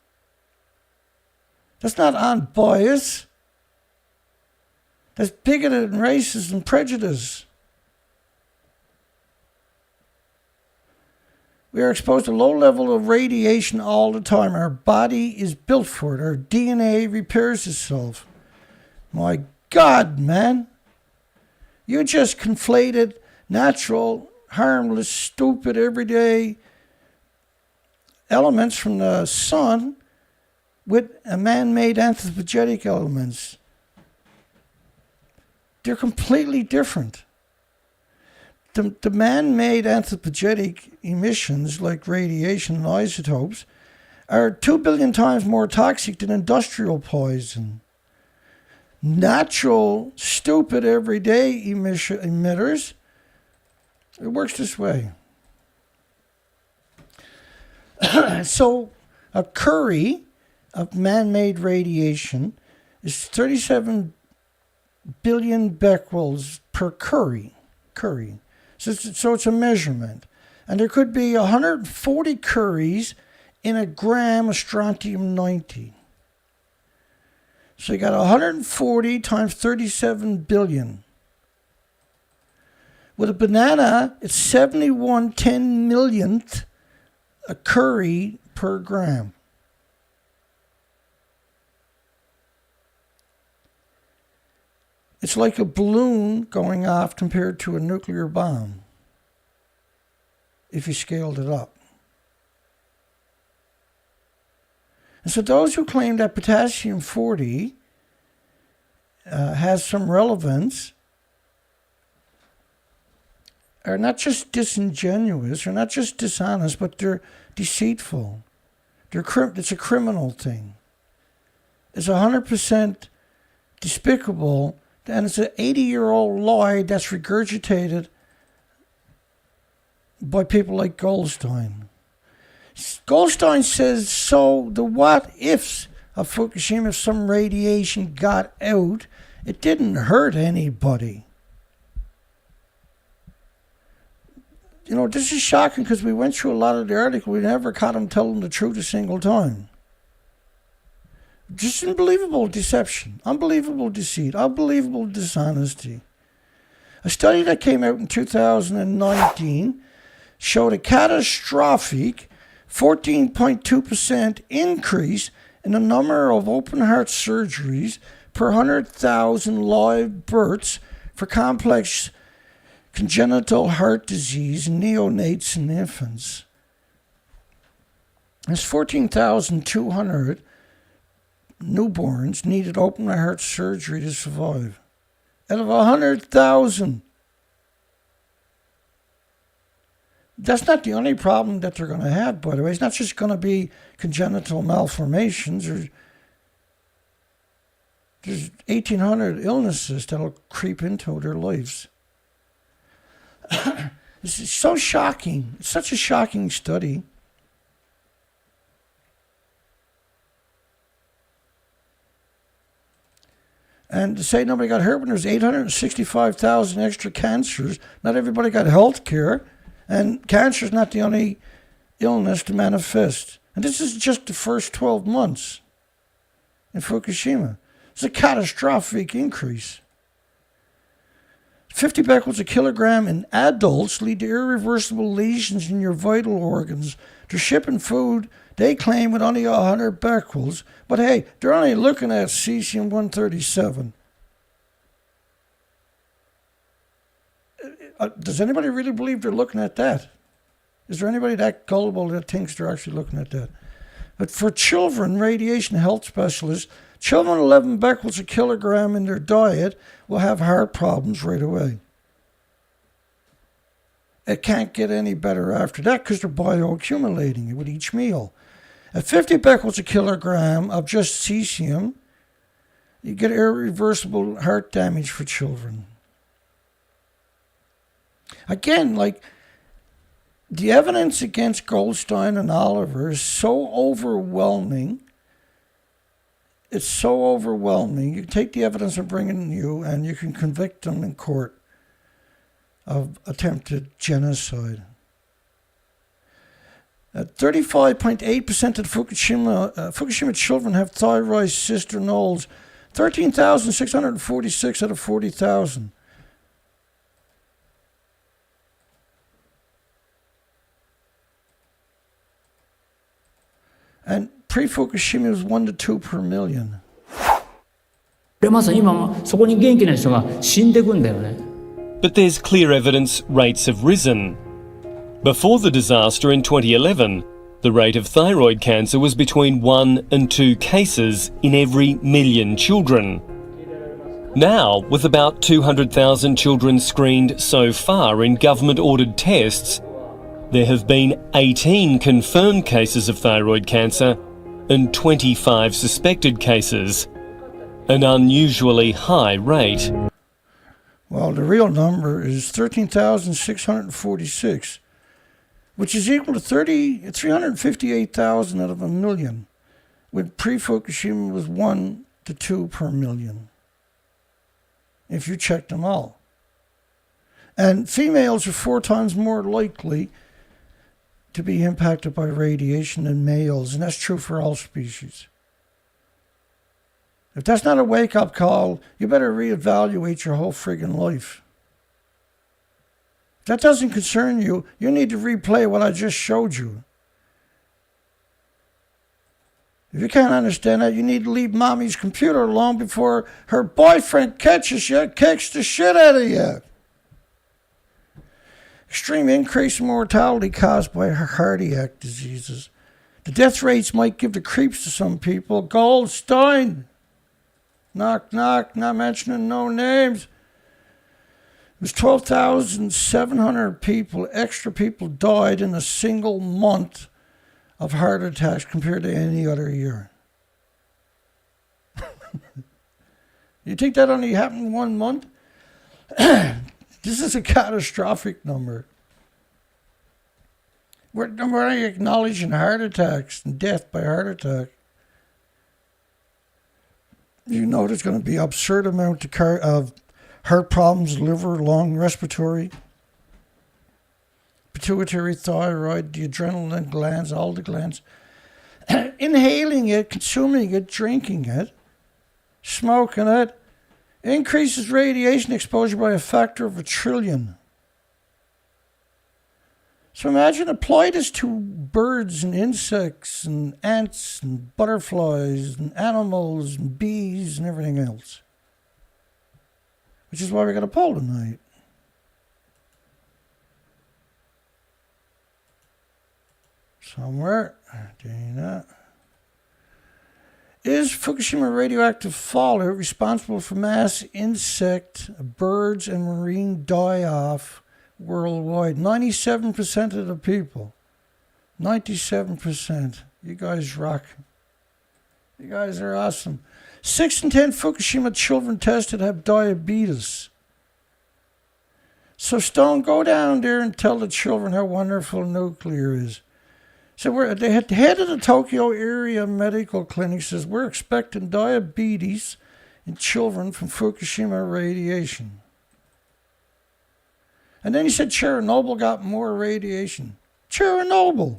That's not unbiased. That's bigoted and racist and prejudice. We are exposed to low level of radiation all the time. Our body is built for it. Our DNA repairs itself. My God, man. You just conflated natural, harmless, stupid, everyday elements from the sun with a man-made anthropogenic elements. They're completely different. The man-made anthropogenic emissions, like radiation and isotopes, are 2 billion times more toxic than industrial poison. Natural, stupid, everyday emitters It works this way. So a curry of man-made radiation is 37 billion becquerels per curry. So it's a measurement. And there could be 140 curries in a gram of strontium-90. So you got 140 times 37 billion. With a banana, it's 71 10 millionth a curry per gram. It's like a balloon going off compared to a nuclear bomb, if you scaled it up. And so those who claim that potassium-40 has some relevance are not just disingenuous, or not just dishonest, but they're deceitful. It's a criminal thing. It's 100% despicable, and it's an 80-year-old lie that's regurgitated by people like Goldstein. Goldstein says, so the what-ifs of Fukushima, if some radiation got out, it didn't hurt anybody. You know, this is shocking because we went through a lot of the article. We never caught him telling the truth a single time. Just unbelievable deception, unbelievable deceit, unbelievable dishonesty. A study that came out in 2019 showed a catastrophic 14.2% increase in the number of open heart surgeries per 100,000 live births for complex congenital heart disease in neonates and infants. There's 14,200 newborns needed open heart surgery to survive. Out of 100,000. That's not the only problem that they're going to have, by the way. It's not just going to be congenital malformations. There's 1,800 illnesses that'll creep into their lives. This is so shocking. It's such a shocking study. And to say nobody got hurt when there's 865,000 extra cancers, not everybody got health care, and cancer is not the only illness to manifest. And this is just the first 12 months in Fukushima. It's a catastrophic increase. 50 becquerels a kilogram in adults lead to irreversible lesions in your vital organs. They're shipping food, they claim, with only 100 becquerels. But hey, they're only looking at cesium-137. Does anybody really believe they're looking at that? Is there anybody that gullible that thinks they're actually looking at that? But for children, radiation health specialists, children 11 becquerels a kilogram in their diet will have heart problems right away. It can't get any better after that because they're bioaccumulating it with each meal. At 50 becquerels a kilogram of just cesium, you get irreversible heart damage for children. Again, like, the evidence against Goldstein and Oliver is so overwhelming. It's so overwhelming. You take the evidence I'm bringing you and you can convict them in court of attempted genocide. 35.8% of Fukushima children have thyroid cysts or nodes. 13,646 out of 40,000. And pre-Fukushima was 1 to 2 per million. まさに今そこに元気な人が死んでくんだよね。But there's clear evidence rates have risen. Before the disaster in 2011, the rate of thyroid cancer was between 1 and 2 cases in every million children. Now, with about 200,000 children screened so far in government-ordered tests, there have been 18 confirmed cases of thyroid cancer and 25 suspected cases, an unusually high rate. Well, the real number is 13,646, which is equal to 358,000 out of a million, when pre-Fukushima was 1 to 2 per million, if you check them all. And females are 4 times more likely to be impacted by radiation than males, and that's true for all species. If that's not a wake-up call, you better reevaluate your whole friggin' life. If that doesn't concern you, you need to replay what I just showed you. If you can't understand that, you need to leave mommy's computer alone before her boyfriend catches you, kicks the shit out of you. Extreme increase in mortality caused by cardiac diseases. The death rates might give the creeps to some people. Goldstein. Knock, knock, not mentioning no names. It was 12,700 people, extra people died in a single month of heart attacks compared to any other year. You think that only happened in 1 month? This is a catastrophic number. We're only acknowledging heart attacks and death by heart attack. You know there's going to be absurd amount of heart problems, liver, lung, respiratory, pituitary, thyroid, the adrenaline glands, all the glands. Inhaling it, consuming it, drinking it, smoking it, increases radiation exposure by a factor of 1 trillion. So imagine apply this to birds and insects and ants and butterflies and animals and bees and everything else. Which is why we got a poll tonight. Somewhere. Dana. Is Fukushima radioactive fallout responsible for mass insect, birds, and marine die-off worldwide? 97% of the people. 97%. You guys rock. You guys are awesome. 6 in 10 Fukushima children tested have diabetes. So Stone, go down there and tell the children how wonderful nuclear is. So the head of the Tokyo area medical clinic says we're expecting diabetes in children from Fukushima radiation. And then he said Chernobyl got more radiation. Chernobyl.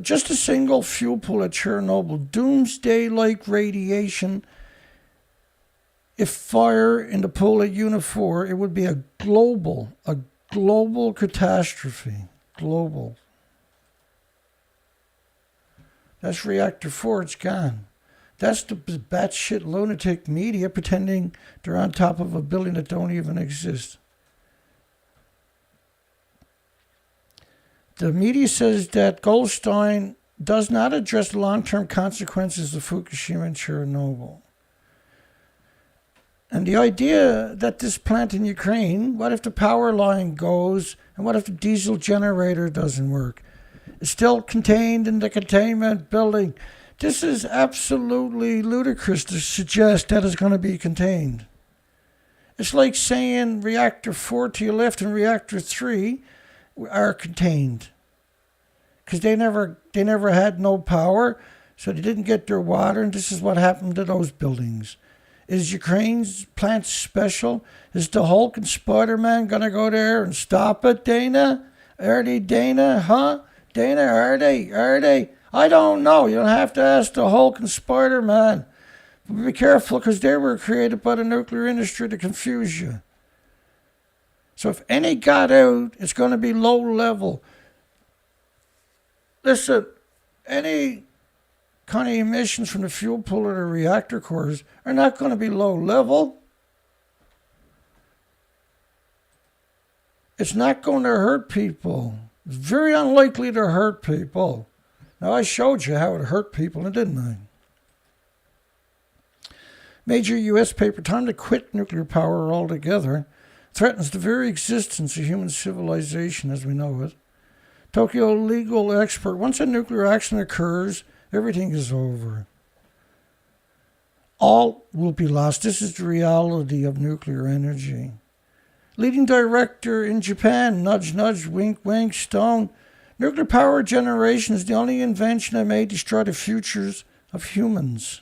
Just a single fuel pool at Chernobyl, doomsday-like radiation. If fire in the pool at Unit 4, it would be a global catastrophe. Global. That's reactor 4, it's gone. That's the batshit lunatic media pretending they're on top of a building that don't even exist. The media says that Goldstein does not address the long-term consequences of Fukushima and Chernobyl. And the idea that this plant in Ukraine, what if the power line goes and what if the diesel generator doesn't work? It's still contained in the containment building. This is absolutely ludicrous to suggest that it's going to be contained. It's like saying reactor 4 to your left and reactor 3 are contained. Because they never had no power, so they didn't get their water, and this is what happened to those buildings. Is Ukraine's plant special? Is the Hulk and Spider-Man going to go there and stop it, Dana? Are they, Dana? Huh? Dana, are they? I don't know. You'll have to ask the Hulk and Spider-Man. But be careful, because they were created by the nuclear industry to confuse you. So if any got out, it's going to be low level. Listen, any kind of emissions from the fuel pool or the reactor cores are not going to be low level. It's not going to hurt people. It's very unlikely to hurt people. Now, I showed you how it hurt people, didn't I? Major U.S. paper, time to quit nuclear power altogether, threatens the very existence of human civilization as we know it. Tokyo legal expert, once a nuclear accident occurs, everything is over. all will be lost. This is the reality of nuclear energy. Leading director in Japan, nudge, nudge, wink, wink, stone. Nuclear power generation is the only invention that may destroy the futures of humans.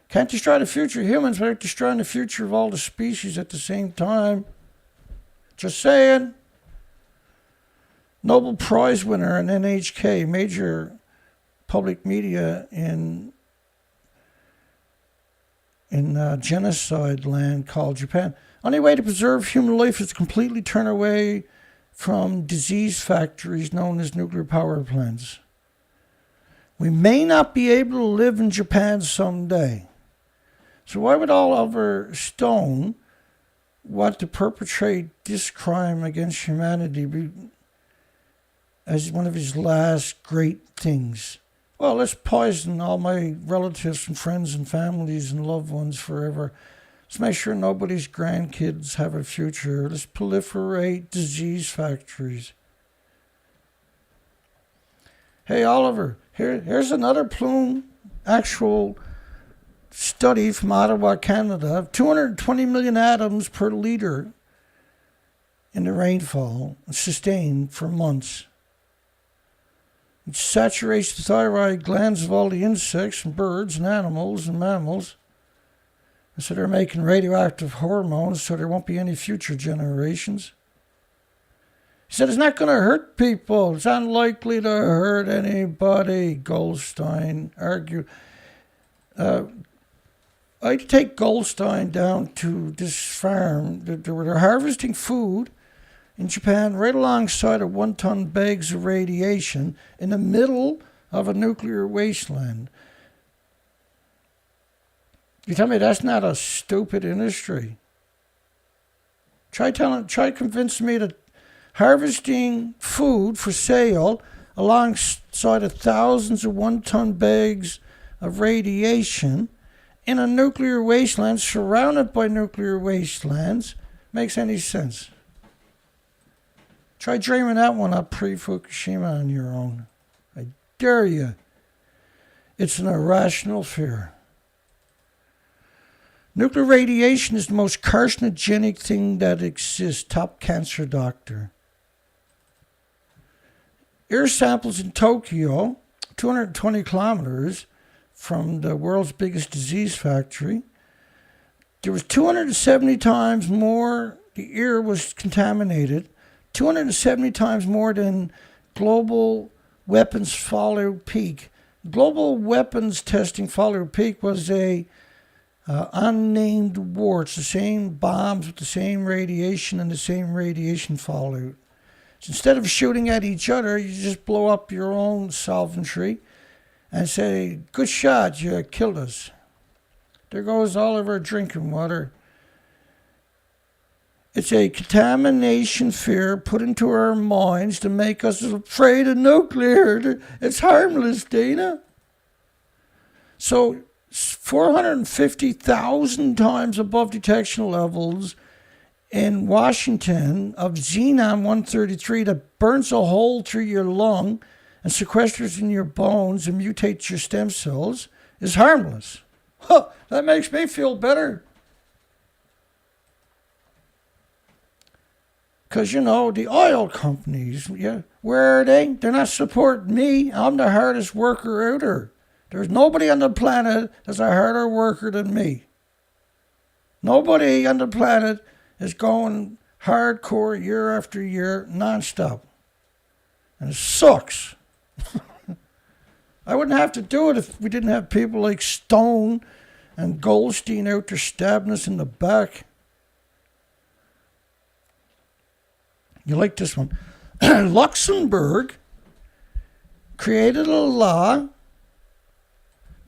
Can't destroy the future of humans without destroying the future of all the species at the same time. Just saying. Nobel Prize winner in NHK, major public media in genocide land called Japan. Only way to preserve human life is to completely turn away from disease factories known as nuclear power plants. We may not be able to live in Japan someday. So why would Oliver Stone want to perpetrate this crime against humanity as one of his last great things? Well, let's poison all my relatives and friends and families and loved ones forever. Let's make sure nobody's grandkids have a future. Let's proliferate disease factories. Hey, Oliver, here's another plume actual study from Ottawa, Canada. 220 million atoms per liter in the rainfall, sustained for months. It saturates the thyroid glands of all the insects and birds and animals and mammals. And so they're making radioactive hormones so there won't be any future generations. He said it's not going to hurt people. It's unlikely to hurt anybody, Goldstein argued. I take Goldstein down to this farm. They're harvesting food in Japan right alongside of 1-ton bags of radiation in the middle of a nuclear wasteland. You tell me that's not a stupid industry. Try convincing me that harvesting food for sale alongside of thousands of 1-ton bags of radiation in a nuclear wasteland surrounded by nuclear wastelands makes any sense. Try dreaming that one up pre-Fukushima on your own. I dare you. It's an irrational fear. Nuclear radiation is the most carcinogenic thing that exists. Top cancer doctor. Air samples in Tokyo, 220 kilometers from the world's biggest disease factory. There was 270 times more, the air was contaminated, 270 times more than global weapons fallout peak. Global weapons testing fallout peak was a unnamed war. It's the same bombs with the same radiation and the same radiation fallout. So instead of shooting at each other, you just blow up your own salventry and say, good shot, you killed us. There goes all of our drinking water. It's a contamination fear put into our minds to make us afraid of nuclear. It's harmless, Dana. So 450,000 times above detection levels in Washington of Xenon-133 that burns a hole through your lung and sequesters in your bones and mutates your stem cells is harmless. Huh, that makes me feel better. Because, the oil companies, where are they? They're not supporting me. I'm the hardest worker out there. There's nobody on the planet that's a harder worker than me. Nobody on the planet is going hardcore year after year, nonstop. And it sucks. I wouldn't have to do it if we didn't have people like Stone and Goldstein out there stabbing us in the back. You like this one? Luxembourg created a law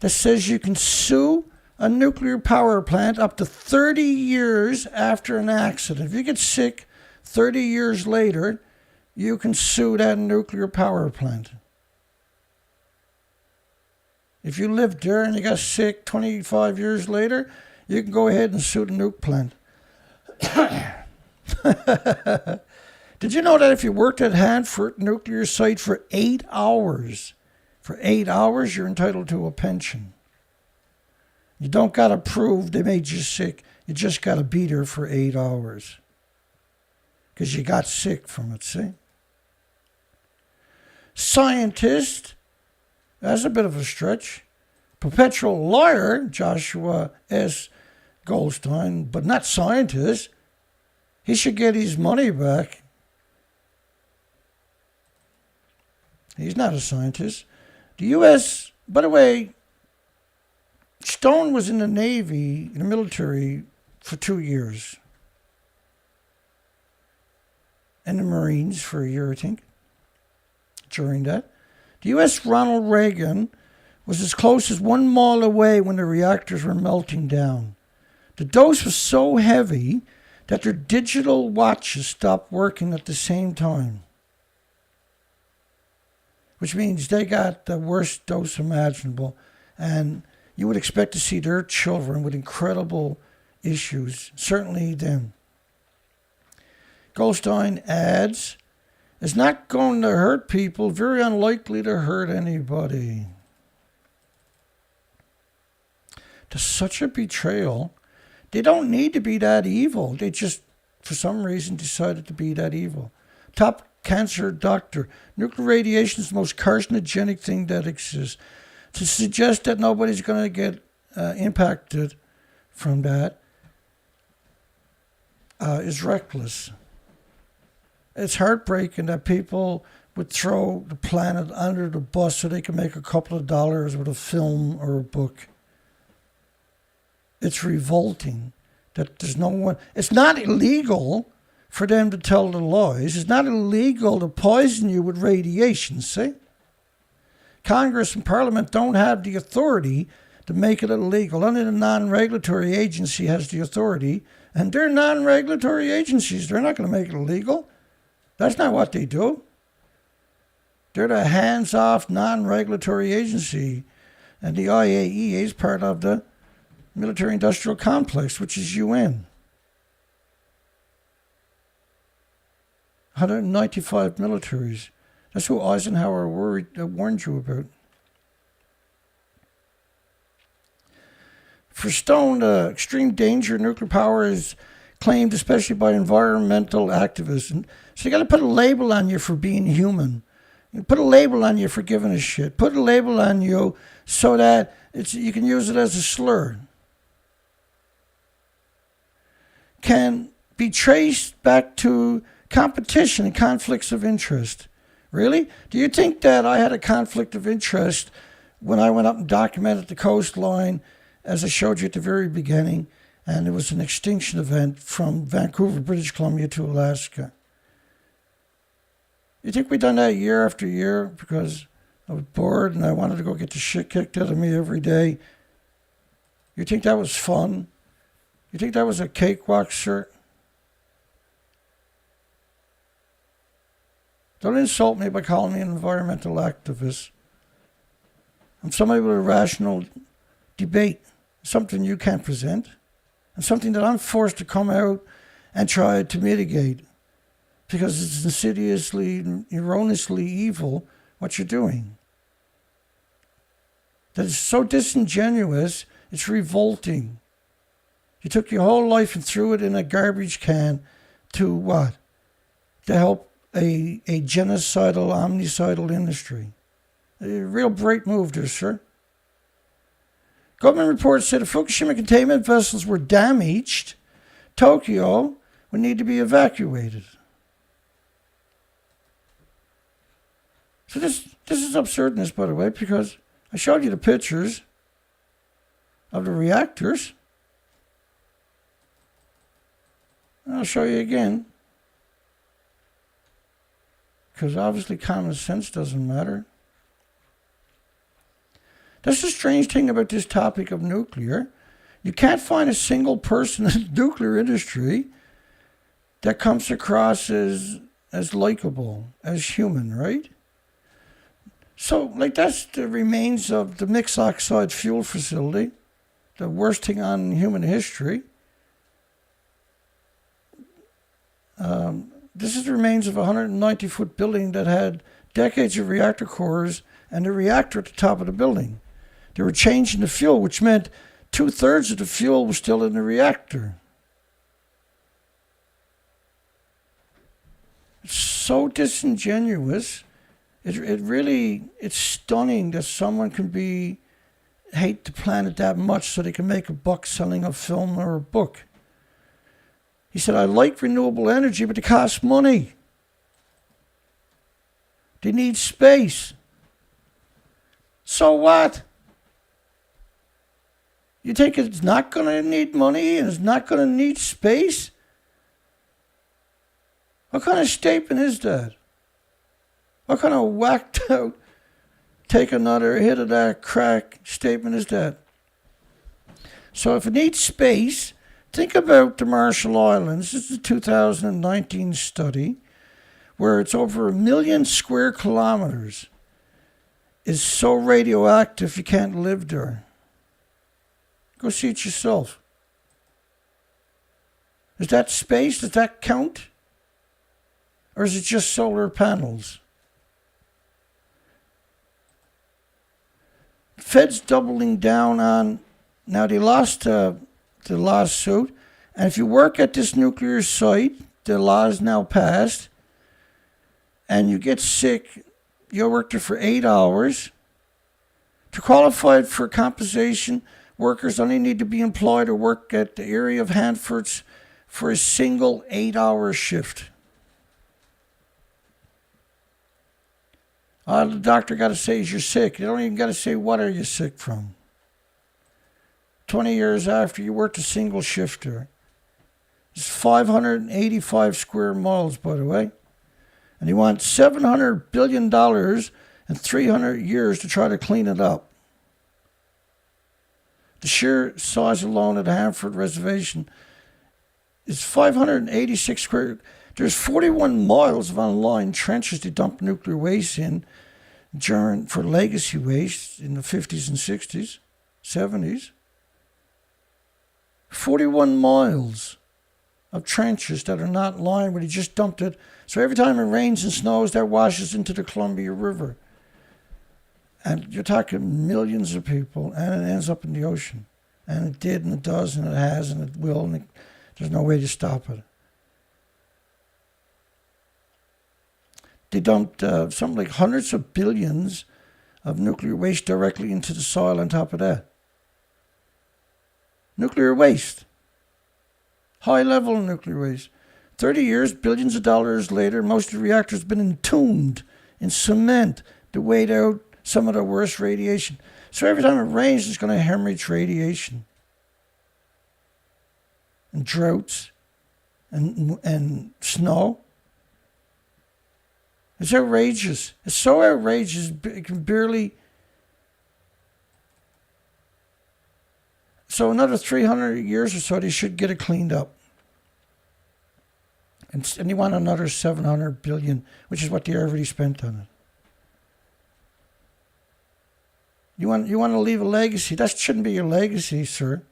that says you can sue a nuclear power plant up to 30 years after an accident. If you get sick 30 years later, you can sue that nuclear power plant. If you lived there and you got sick 25 years later, you can go ahead and sue the nuke plant. Did you know that if you worked at Hanford nuclear site for 8 hours, you're entitled to a pension? You don't got to prove they made you sick. You just got to be there for 8 hours. Because you got sick from it, see? Scientist, that's a bit of a stretch. Perpetual liar, Joshua S. Goldstein, but not scientist. He should get his money back. He's not a scientist. The U.S., by the way, Stone was in the Navy, in the military, for 2 years. And the Marines for a year, I think, during that. The U.S. Ronald Reagan was as close as 1 mile away when the reactors were melting down. The dose was so heavy that their digital watches stopped working at the same time. Which means they got the worst dose imaginable. And you would expect to see their children with incredible issues, certainly them. Goldstein adds, it's not going to hurt people, very unlikely to hurt anybody. To such a betrayal, they don't need to be that evil. They just, for some reason, decided to be that evil. Top cancer doctor, nuclear radiation is the most carcinogenic thing that exists. To suggest that nobody's going to get impacted from that is reckless. It's heartbreaking that people would throw the planet under the bus so they can make a couple of dollars with a film or a book. It's revolting that there's no one. It's not illegal for them to tell the lies. It's not illegal to poison you with radiation, see? Congress and Parliament don't have the authority to make it illegal. Only the non-regulatory agency has the authority, and they're non-regulatory agencies. They're not going to make it illegal. That's not what they do. They're the hands-off non-regulatory agency, and the IAEA is part of the military-industrial complex, which is UN. 195 militaries. That's who Eisenhower warned you about. For Stone, the extreme danger of nuclear power is claimed especially by environmental activists. And so you got to put a label on you for being human. Put a label on you for giving a shit. Put a label on you so that you can use it as a slur. Can be traced back to competition and conflicts of interest. Really? Do you think that I had a conflict of interest when I went up and documented the coastline, as I showed you at the very beginning, and it was an extinction event from Vancouver, British Columbia to Alaska? You think we done that year after year because I was bored and I wanted to go get the shit kicked out of me every day? You think that was fun? You think that was a cakewalk, sir? Don't insult me by calling me an environmental activist. I'm somebody with a rational debate, something you can't present, and something that I'm forced to come out and try to mitigate because it's insidiously, erroneously evil what you're doing. That is so disingenuous, it's revolting. You took your whole life and threw it in a garbage can to what? To help a genocidal, omnicidal industry. A real bright move there, sir. Government reports said if Fukushima containment vessels were damaged, Tokyo would need to be evacuated. So this is absurdness, by the way, because I showed you the pictures of the reactors. And I'll show you again. Because obviously common sense doesn't matter. That's the strange thing about this topic of nuclear. You can't find a single person in the nuclear industry that comes across as likable, as human, right? So, that's the remains of the mixed oxide fuel facility, the worst thing on human history. This is the remains of a 190-foot building that had decades of reactor cores and a reactor at the top of the building. They were changing the fuel, which meant 2/3 of the fuel was still in the reactor. It's so disingenuous. It's stunning that someone can hate the planet that much so they can make a buck selling a film or a book. He said, I like renewable energy, but it costs money. They need space. So what? You think it's not going to need money and it's not going to need space? What kind of statement is that? What kind of whacked out, take another hit of that crack statement is that? So if it needs space, think about the Marshall Islands. This is a 2019 study where it's over 1 million square kilometers. Is so radioactive you can't live there. Go see it yourself. Is that space? Does that count? Or is it just solar panels? Fed's doubling down on, now they lost the lawsuit, and if you work at this nuclear site, the law is now passed, and you get sick, you work there for 8 hours. To qualify for compensation, workers only need to be employed or work at the area of Hanfords for a single 8-hour shift. All the doctor got to say is you're sick. You don't even got to say what are you sick from. 20 years after you worked a single shift there. It's 585 square miles, by the way. And you want $700 billion in 300 years to try to clean it up. The sheer size alone of the Hanford Reservation is 586 square. There's 41 miles of unlined trenches they dump nuclear waste in for legacy waste in the 50s and 60s, 70s. 41 miles of trenches that are not lined where they just dumped it. So every time it rains and snows, that washes into the Columbia River. And you're talking millions of people, and it ends up in the ocean. And it did, and it does, and it has, and it will, and there's no way to stop it. They dumped something like hundreds of billions of nuclear waste directly into the soil on top of that. Nuclear waste. High-level nuclear waste. 30 years, billions of dollars later, most of the reactors have been entombed in cement to wait out some of the worst radiation. So every time it rains, it's going to hemorrhage radiation. And droughts. And snow. It's outrageous. It's so outrageous, it can barely... So another 300 years or so, they should get it cleaned up. And you want another 700 billion, which is what they already spent on it. You want to leave a legacy. That shouldn't be your legacy, sir.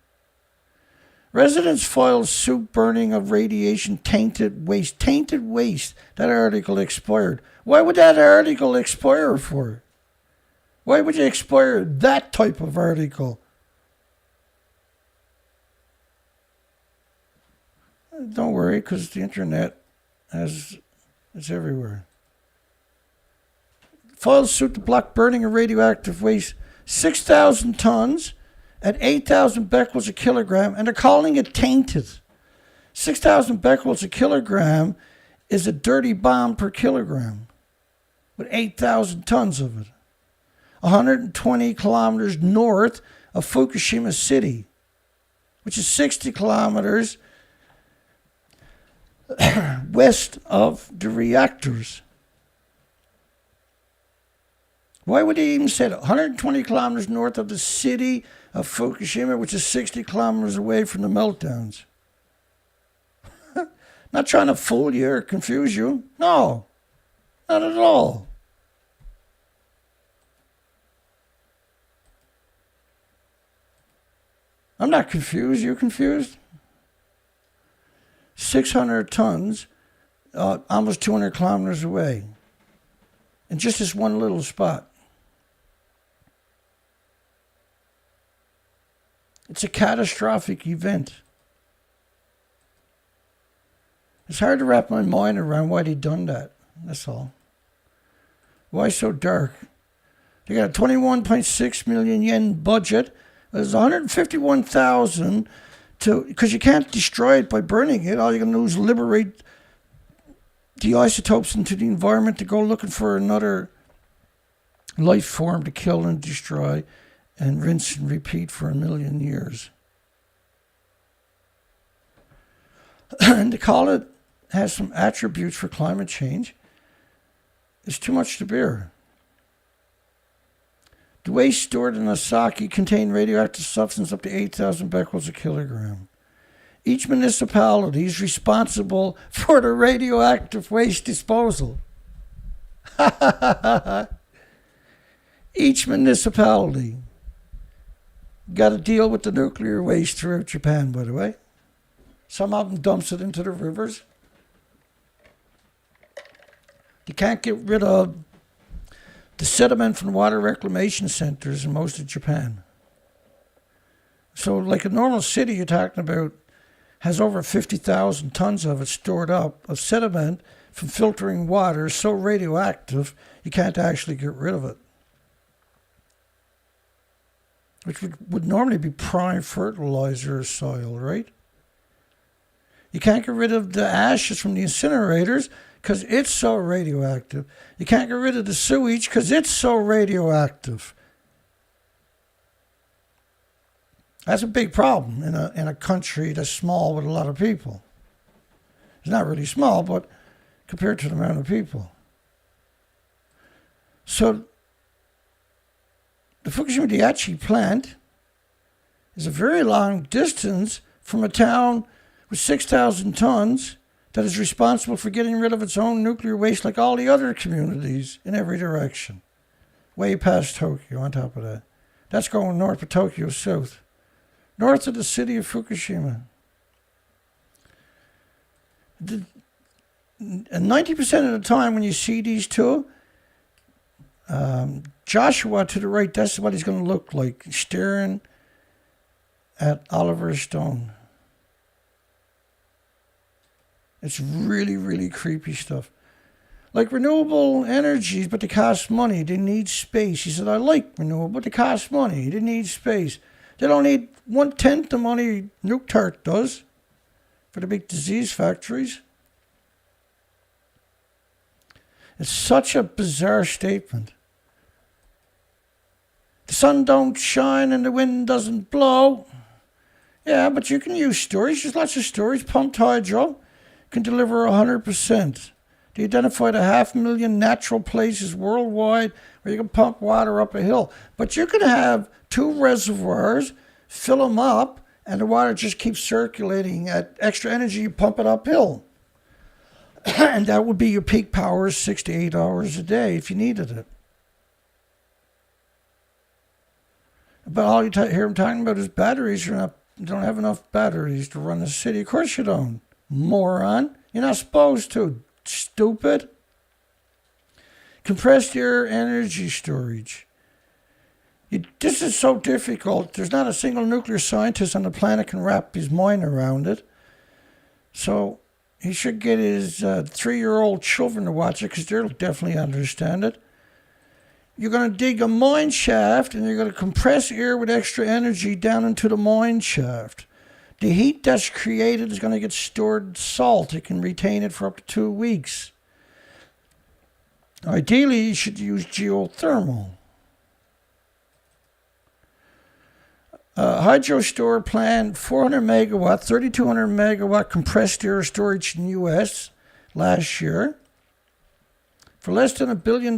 Residents filed suit burning of radiation tainted waste. Tainted waste. That article expired. Why would that article expire for? Why would you expire that type of article? Don't worry, because the internet it's everywhere. Filed suit to block burning of radioactive waste. 6,000 tons at 8,000 becquerels a kilogram, and they're calling it tainted. 6,000 becquerels a kilogram is a dirty bomb per kilogram, with 8,000 tons of it. 120 kilometers north of Fukushima City, which is 60 kilometers west of the reactors. Why would they even say that? 120 kilometers north of the city of Fukushima, which is 60 kilometers away from the meltdowns. Not trying to fool you or confuse you. No, not at all. I'm not confused. You confused? 600 tons, almost 200 kilometers away, in just this one little spot. It's a catastrophic event. It's hard to wrap my mind around why they done that. That's all. Why so dark? They got a 21.6 million yen budget. There's 151,000 because you can't destroy it by burning it. All you're going to do is liberate the isotopes into the environment to go looking for another life form to kill and destroy and rinse and repeat for 1 million years. And to call it has some attributes for climate change is too much to bear. The waste stored in Osaki contained radioactive substance up to 8,000 becquerels a kilogram. Each municipality is responsible for the radioactive waste disposal. Each municipality got to deal with the nuclear waste throughout Japan, by the way. Some of them dumps it into the rivers. You can't get rid of the sediment from water reclamation centers in most of Japan. So like a normal city you're talking about has over 50,000 tons of it stored up of sediment from filtering water so radioactive you can't actually get rid of it. Which would normally be prime fertilizer or soil, right? You can't get rid of the ashes from the incinerators because it's so radioactive. You can't get rid of the sewage because it's so radioactive. That's a big problem in a country that's small with a lot of people. It's not really small, but compared to the amount of people. So the Fukushima Daiichi plant is a very long distance from a town with 6,000 tons that is responsible for getting rid of its own nuclear waste like all the other communities in every direction. Way past Tokyo on top of that. That's going north of Tokyo south. North of the city of Fukushima. And 90% of the time when you see these two, Joshua to the right, that's what he's going to look like, staring at Oliver Stone. It's really, really creepy stuff. Like renewable energies, but they cost money. They need space. He said, I like renewable, but they cost money. They need space. They don't need 1/10 the money Nuctart does for the big disease factories. It's such a bizarre statement. The sun don't shine and the wind doesn't blow. Yeah, but you can use storage. There's lots of storage. Pumped hydro can deliver 100%. They identified 500,000 natural places worldwide where you can pump water up a hill. But you can have 2 reservoirs, fill them up, and the water just keeps circulating at extra energy. You pump it uphill. And that would be your peak power 6 to 8 hours a day if you needed it. But all you hear them talking about is batteries. You don't have enough batteries to run the city. Of course you don't, moron. You're not supposed to, stupid. Compressed air energy storage. This is so difficult. There's not a single nuclear scientist on the planet can wrap his mind around it. So he should get his 3-year-old children to watch it because they'll definitely understand it. You're going to dig a mine shaft and you're going to compress air with extra energy down into the mine shaft. The heat that's created is going to get stored in salt. It can retain it for up to 2 weeks. Ideally, you should use geothermal. Hydro store plant, 400 megawatt, 3,200 megawatt compressed air storage in the U.S. last year. For less than $1 billion,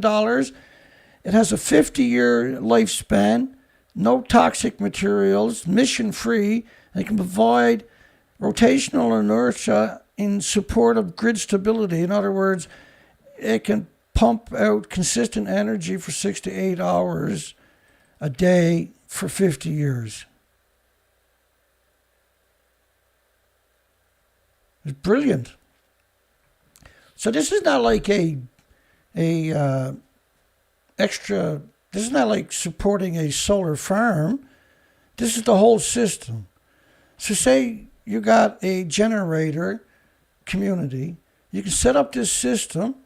it has a 50-year lifespan, no toxic materials, mission-free, and it can provide rotational inertia in support of grid stability. In other words, it can pump out consistent energy for 6 to 8 hours a day for 50 years. It's brilliant. So this is not like this is not like supporting a solar farm. This is the whole system. So say you got a generator community, you can set up this system,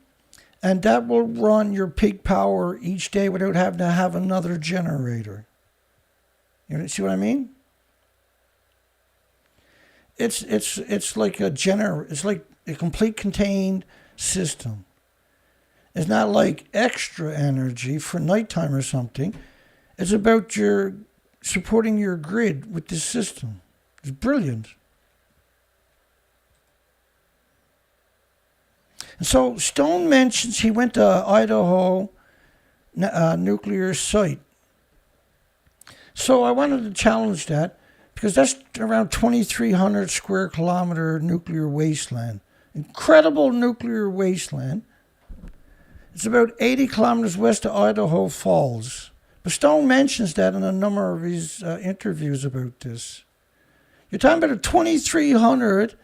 and that will run your peak power each day without having to have another generator. You see what I mean? It's like it's like a complete contained system. It's not like extra energy for nighttime or something. It's about your supporting your grid with this system. It's brilliant. And so Stone mentions he went to Idaho nuclear site. So I wanted to challenge that because that's around 2,300 square kilometer nuclear wasteland. Incredible nuclear wasteland. It's about 80 kilometers west of Idaho Falls. But Stone mentions that in a number of his interviews about this. You're talking about a 2,300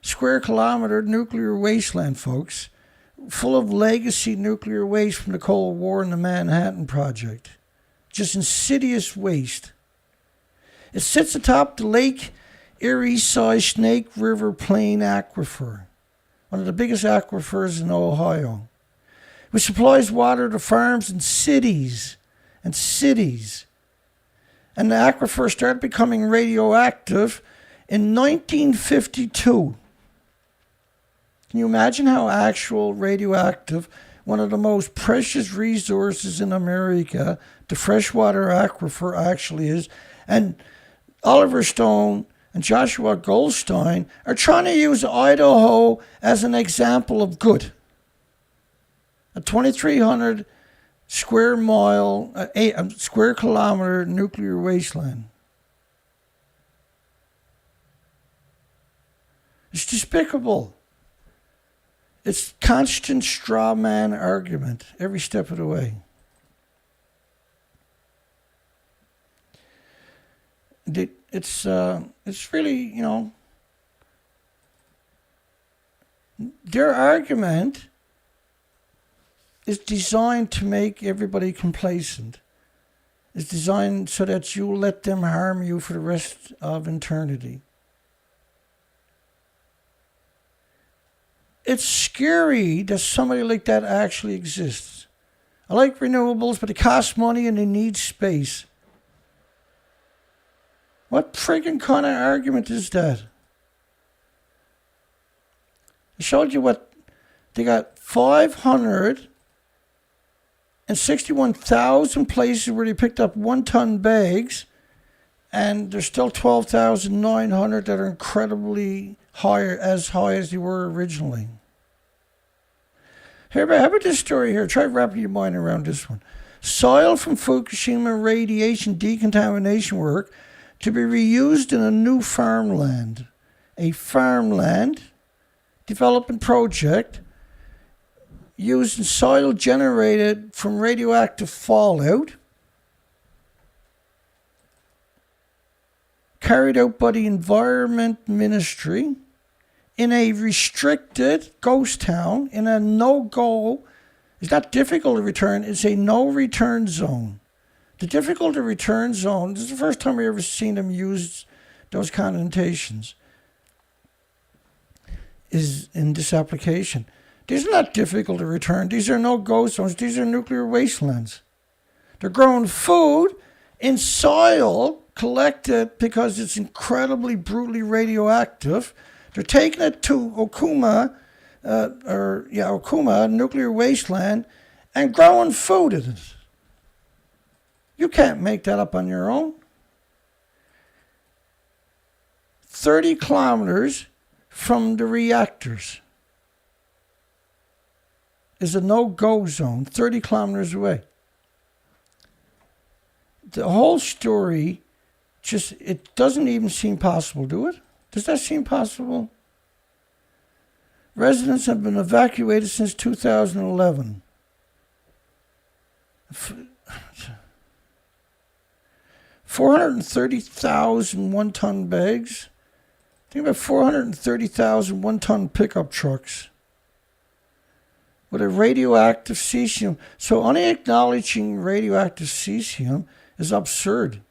square kilometer nuclear wasteland, folks, full of legacy nuclear waste from the Cold War and the Manhattan Project. Just insidious waste. It sits atop the Lake Erie-sized Snake River Plain Aquifer, one of the biggest aquifers in Ohio, which supplies water to farms and cities. And the aquifer started becoming radioactive in 1952. Can you imagine how actual radioactive, one of the most precious resources in America, the freshwater aquifer actually is? And Oliver Stone and Joshua Goldstein are trying to use Idaho as an example of good. A 2,300 square kilometer nuclear wasteland. It's despicable. It's constant straw man argument every step of the way. It's really, their argument is designed to make everybody complacent. It's designed so that you let them harm you for the rest of eternity. It's scary that somebody like that actually exists. I like renewables, but it costs money and they need space. What friggin' kind of argument is that? I showed you what they got. 561,000 places where they picked up 1-ton bags, and there's still 12,900 that are incredibly higher, as high as they were originally. How about this story here? Try wrapping your mind around this one. Soil from Fukushima radiation decontamination work to be reused in a new farmland. A farmland development project using soil generated from radioactive fallout, carried out by the Environment Ministry in a restricted ghost town, in a no-go. It's not difficult to return, it's a no-return zone. The difficult to return zone, this is the first time we ever seen them use those connotations, is in this application. These are not difficult to return. These are no ghost zones. These are nuclear wastelands. They're growing food in soil collected because it's incredibly brutally radioactive. They're taking it to Okuma, nuclear wasteland, and growing food in it. You can't make that up on your own. 30 kilometers from the reactors is a no-go zone, 30 kilometers away. The whole story, it doesn't even seem possible, do it? Does that seem possible? Residents have been evacuated since 2011. 430,000 one-ton bags. Think about 430,000 one-ton pickup trucks with a radioactive cesium. So only acknowledging radioactive cesium is absurd.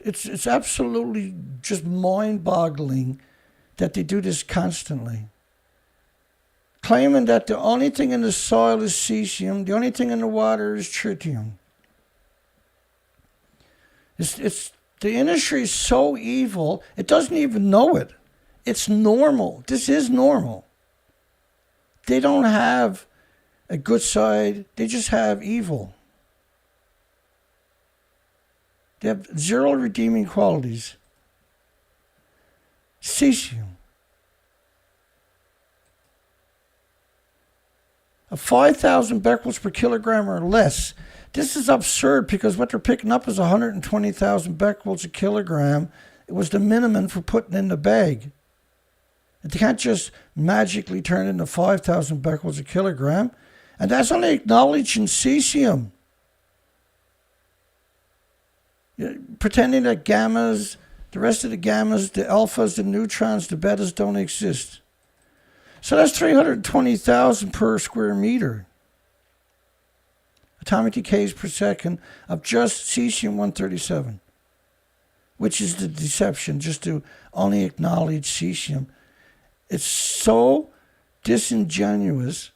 It's absolutely just mind-boggling that they do this constantly. Claiming that the only thing in the soil is cesium, the only thing in the water is tritium. It's the industry is so evil, it doesn't even know it. It's normal. This is normal. They don't have a good side, they just have evil. They have zero redeeming qualities. Cesium. Of 5,000 becquerels per kilogram or less. This is absurd because what they're picking up is 120,000 becquerels a kilogram. It was the minimum for putting in the bag. They can't just magically turn into 5,000 becquerels a kilogram. And that's only acknowledging cesium. Pretending that gammas, the rest of the gammas, the alphas, the neutrons, the betas don't exist. So that's 320,000 per square meter. Atomic decays per second of just cesium-137, which is the deception, just to only acknowledge cesium. It's so disingenuous.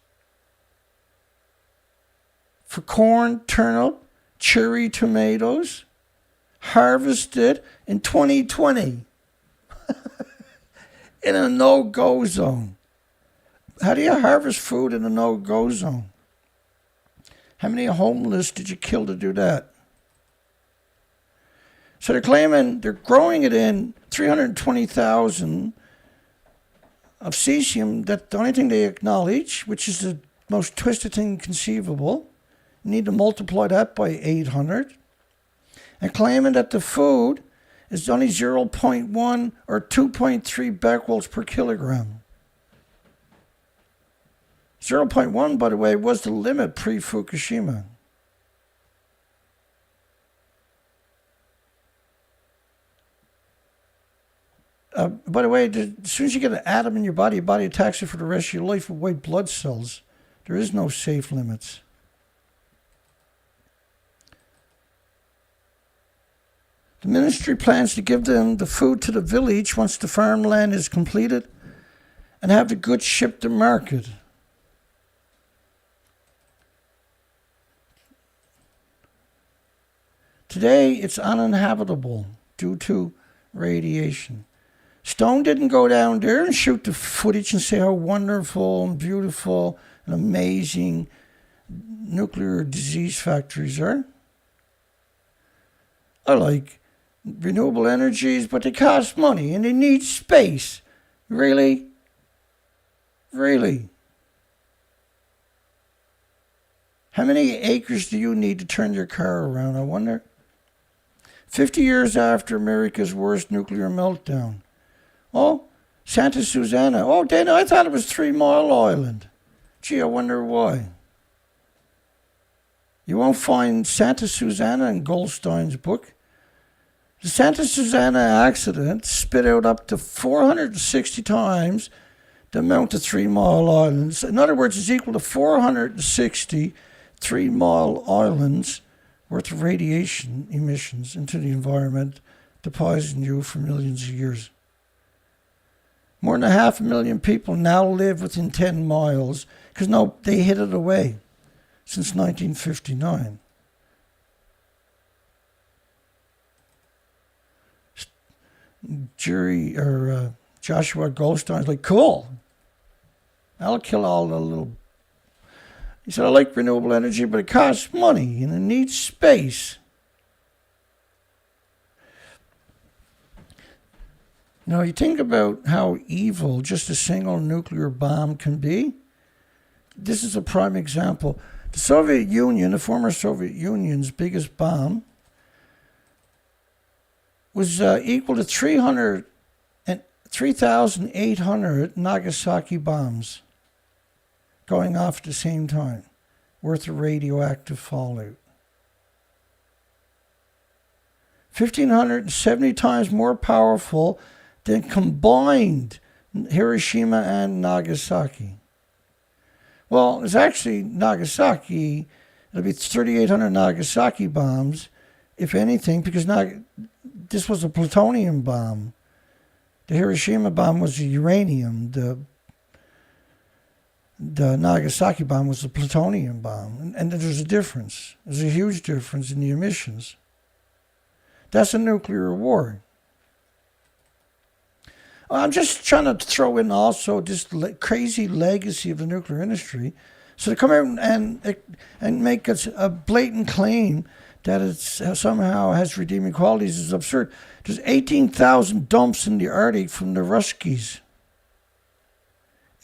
For corn, turnip, cherry tomatoes, harvested in 2020 in a no-go zone. How do you harvest food in a no-go zone? How many homeless did you kill to do that? So they're claiming they're growing it in 320,000 of cesium. That's the only thing they acknowledge, which is the most twisted thing conceivable. You need to multiply that by 800. And claiming that the food is only 0.1 or 2.3 becquerels per kilogram. 0.1, by the way, was the limit pre-Fukushima. By the way, as soon as you get an atom in your body attacks it for the rest of your life with white blood cells. There is no safe limits. The ministry plans to give them the food to the village once the farmland is completed and have the goods shipped to market. Today, it's uninhabitable due to radiation. Stone didn't go down there and shoot the footage and say how wonderful and beautiful and amazing nuclear disease factories are. I like renewable energies, but they cost money and they need space. Really? Really? How many acres do you need to turn your car around, I wonder? 50 years after America's worst nuclear meltdown. Oh, Santa Susana. Oh, Dana, I thought it was 3 Mile Island. Gee, I wonder why. You won't find Santa Susana in Goldstein's book. The Santa Susana accident spit out up to 460 times the amount of 3 Mile Islands. In other words, it's equal to 460 3 Mile Islands worth of radiation emissions into the environment to poison you for millions of years. More than 500,000 people now live within 10 miles because they hid it away since 1959. Joshua Goldstein's like, cool. I'll kill all the little. He said, I like renewable energy, but it costs money and it needs space. Now, you think about how evil just a single nuclear bomb can be. This is a prime example. The Soviet Union, the former Soviet Union's biggest bomb, was equal to 3,800 Nagasaki bombs going off at the same time, worth of radioactive fallout. 1,570 times more powerful than combined Hiroshima and Nagasaki. Well, it's actually Nagasaki. It'll be 3,800 Nagasaki bombs, if anything, because this was a plutonium bomb. The Hiroshima bomb was the uranium. The Nagasaki bomb was the plutonium bomb. And there's a difference. There's a huge difference in the emissions. That's a nuclear war. I'm just trying to throw in also this crazy legacy of the nuclear industry. So to come out and make a blatant claim that it somehow has redeeming qualities is absurd. There's 18,000 dumps in the Arctic from the Ruskies.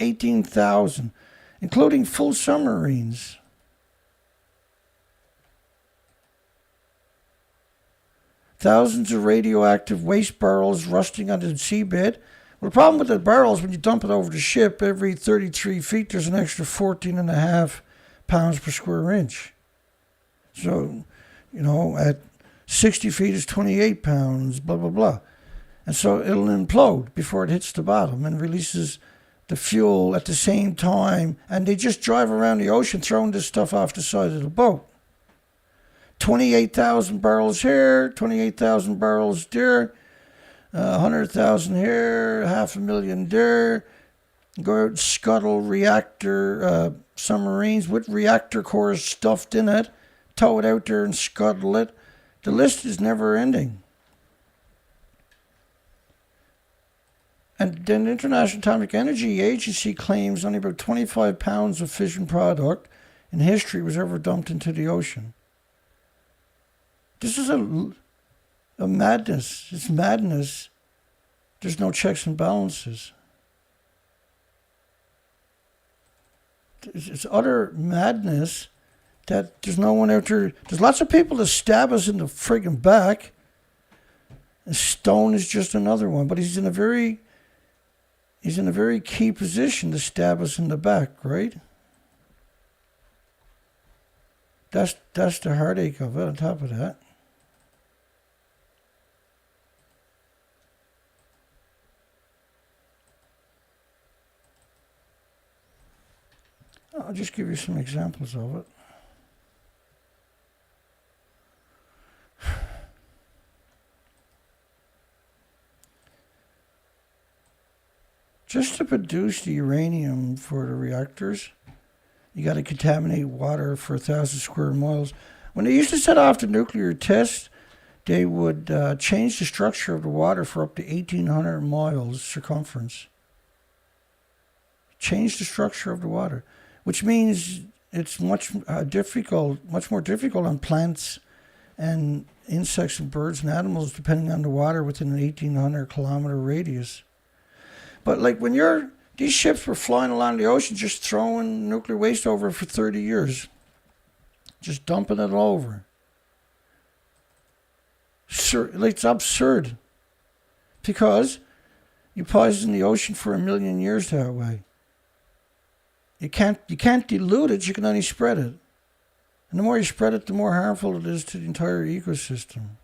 18,000, including full submarines. Thousands of radioactive waste barrels rusting on the seabed. Well, the problem with the barrels, when you dump it over the ship, every 33 feet, there's an extra 14.5 pounds per square inch. So, at 60 feet is 28 pounds, blah, blah, blah. And so it'll implode before it hits the bottom and releases the fuel at the same time. And they just drive around the ocean throwing this stuff off the side of the boat. 28,000 barrels here, 28,000 barrels there, 100,000 here, 500,000 there. Go out, scuttle reactor submarines with reactor cores stuffed in it, tow it out there and scuttle it. The list is never ending. And then the International Atomic Energy Agency claims only about 25 pounds of fission product in history was ever dumped into the ocean. This is a madness. It's madness. There's no checks and balances. It's utter madness that there's no one out there. There's lots of people that stab us in the friggin' back. And Stone is just another one, but he's in a very key position to stab us in the back, right? That's the heartache of it. On top of that. I'll just give you some examples of it. Just to produce the uranium for the reactors, you got to contaminate water for 1,000 square miles. When they used to set off the nuclear tests, they would change the structure of the water for up to 1,800 miles circumference. Change the structure of the water, which means it's much more difficult on plants and insects and birds and animals, depending on the water within an 1,800 kilometer radius. But like when these ships were flying along the ocean, just throwing nuclear waste over for 30 years, just dumping it all over. It's absurd, because you poison the ocean for 1 million years that way. You can't dilute it, you can only spread it. And the more you spread it, the more harmful it is to the entire ecosystem.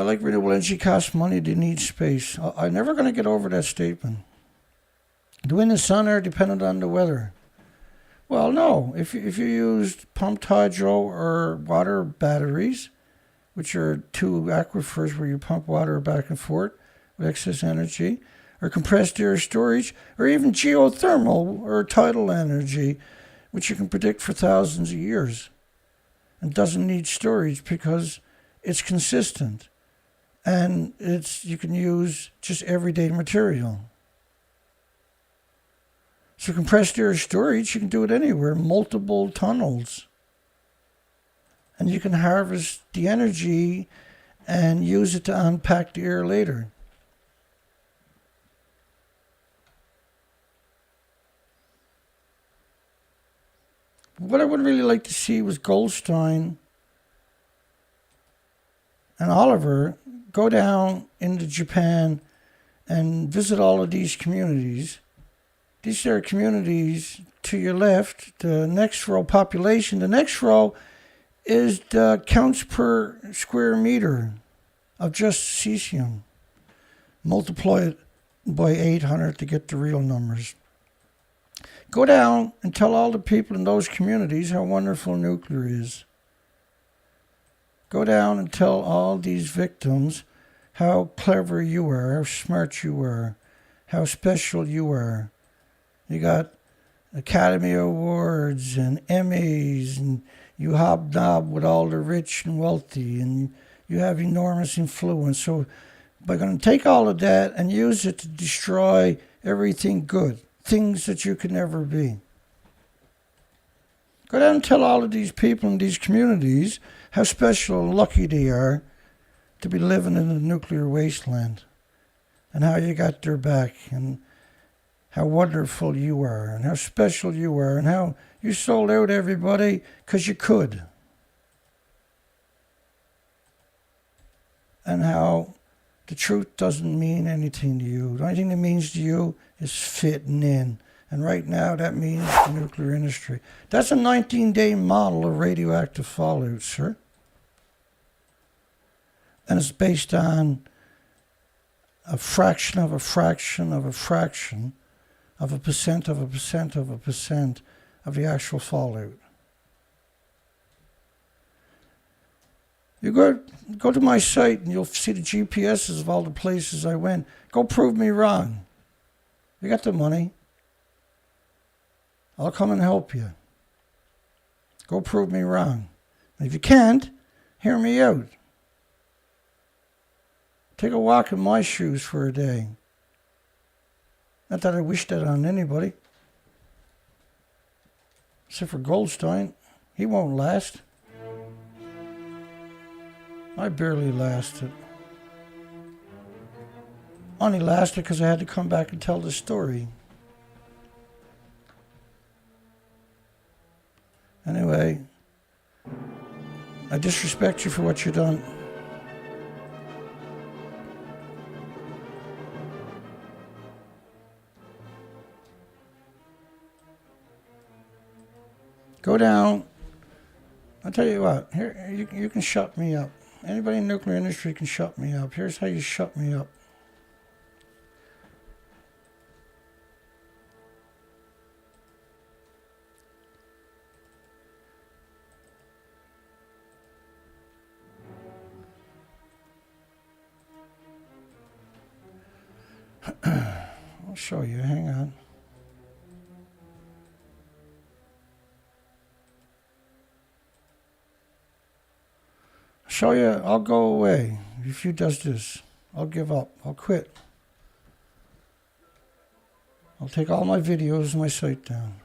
Like renewable energy costs money, they need space. I'm never going to get over that statement. The wind and sun are dependent on the weather. Well, no. If you used pumped hydro or water batteries, which are two aquifers where you pump water back and forth with excess energy, or compressed air storage, or even geothermal or tidal energy, which you can predict for thousands of years, and doesn't need storage because it's consistent, and you can use just everyday material. So compressed air storage, you can do it anywhere, multiple tunnels. And you can harvest the energy and use it to unpack the air later. What I would really like to see was Goldstein and Oliver go down into Japan and visit all of these communities. These are communities to your left, the next row population. The next row is the counts per square meter of just cesium. Multiply it by 800 to get the real numbers. Go down and tell all the people in those communities how wonderful nuclear is. Go down and tell all these victims how clever you are, how smart you are, how special you are. You got Academy Awards and Emmys, and you hobnob with all the rich and wealthy, and you have enormous influence. So we're going to take all of that and use it to destroy everything good, things that you could never be. Go down and tell all of these people in these communities how special and lucky they are to be living in a nuclear wasteland, and how you got their back, and how wonderful you are, and how special you are, and how you sold out everybody because you could. And how the truth doesn't mean anything to you. The only thing that means to you is fitting in. And right now that means the nuclear industry. That's a 19-day model of radioactive fallout, sir. And it's based on a fraction of a fraction of a fraction of a percent of a percent of a percent of the actual fallout. You go to my site and you'll see the GPSs of all the places I went. Go prove me wrong. You got the money. I'll come and help you. Go prove me wrong. And if you can't, hear me out. Take a walk in my shoes for a day. Not that I wish that on anybody. Except for Goldstein. He won't last. I barely lasted. Only lasted because I had to come back and tell the story. Anyway, I disrespect you for what you done. Go down. I'll tell you what, here you can shut me up. Anybody in the nuclear industry can shut me up. Here's how you shut me up. I'll show you, hang on. Show you, I'll go away if you does this. I'll give up. I'll quit. I'll take all my videos and my site down.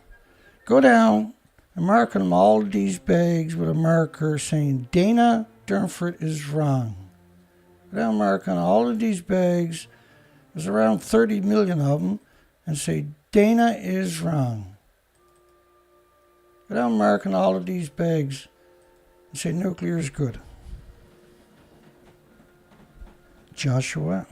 Go down and mark them all these bags with a marker saying Dana Durnford is wrong. Go down, mark on all of these bags. There's around 30 million of them, and say Dana is wrong. Go down, mark on all of these bags and say nuclear is good. Joshua.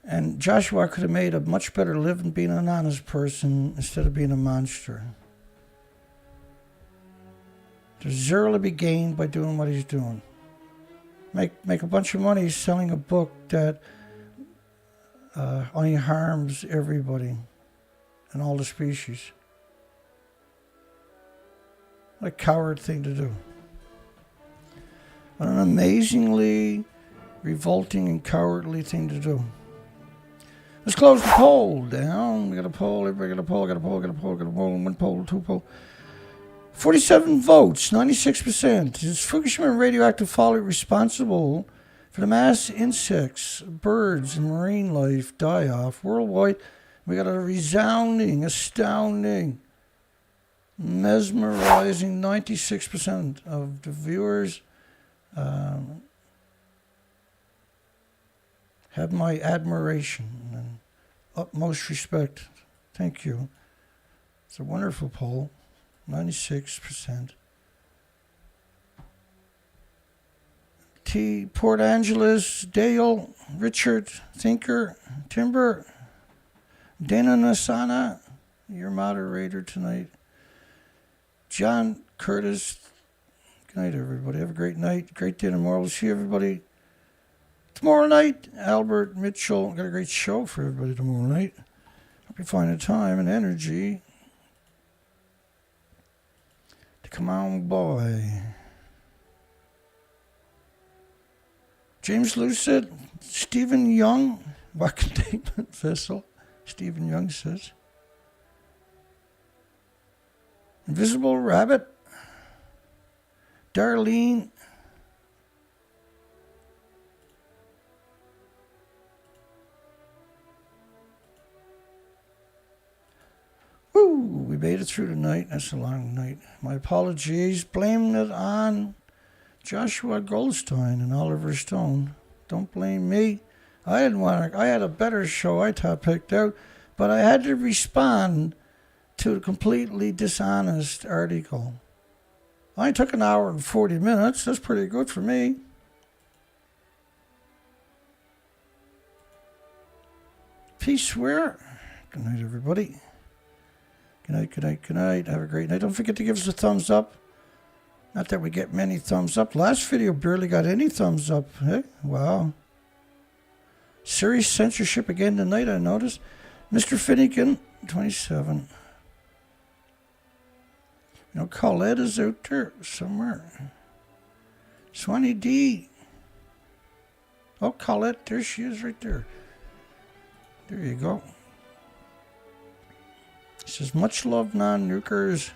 And Joshua could have made a much better living being an honest person instead of being a monster. There's zero to be gained by doing what he's doing. Make a bunch of money selling a book that only harms everybody and all the species. What a coward thing to do. What an amazingly revolting and cowardly thing to do. Let's close the poll down. We got a poll. Everybody got a poll. Got a poll. Got a poll. Got a poll. One poll. Two poll. 47 votes. 96%. Is Fukushima radioactive fallout responsible for the mass insects, birds, and marine life die-off worldwide? We got a resounding, astounding, mesmerizing 96% of the viewers have my admiration and utmost respect. Thank you. It's a wonderful poll. 96%. T. Port Angeles, Dale, Richard, Thinker, Timber, Dana Nasana, your moderator tonight. John Curtis. Good night, everybody. Have a great night. Great day tomorrow. We'll see everybody Tomorrow night, Albert Mitchell. Got a great show for everybody tomorrow night. Hope you find the time and energy to come on by. James Lucid, Stephen Young, what containment vessel? Stephen Young says. Invisible Rabbit, Darlene, woo, we made it through the night. That's a long night. My apologies. Blaming it on Joshua Goldstein and Oliver Stone. Don't blame me. I didn't want to. I had a better show I thought picked out, but I had to respond to a completely dishonest article. I took an hour and 40 minutes. That's pretty good for me. Peace, swear. Good night, everybody. Good night, good night, good night. Have a great night. Don't forget to give us a thumbs up. Not that we get many thumbs up. Last video barely got any thumbs up. Hey, wow. Serious censorship again tonight, I noticed. Mr. Finnegan, 27. You know, Colette is out there somewhere. Swanee D. Oh, Colette, there she is right there. There you go. He says, much love, non-nukers.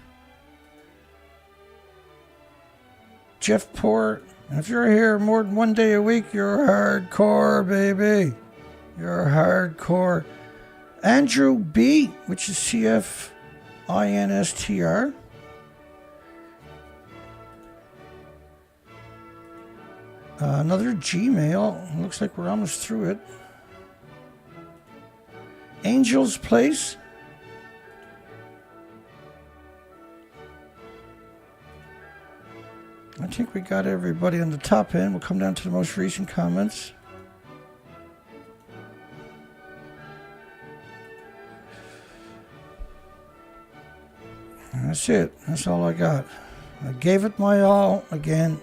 Jeff Port. And if you're here more than one day a week, you're hardcore, baby. You're hardcore. Andrew B., which is CFINSTR. Another Gmail. Looks like we're almost through it. Angel's Place. I think we got everybody on the top end. We'll come down to the most recent comments. That's it. That's all I got. I gave it my all again.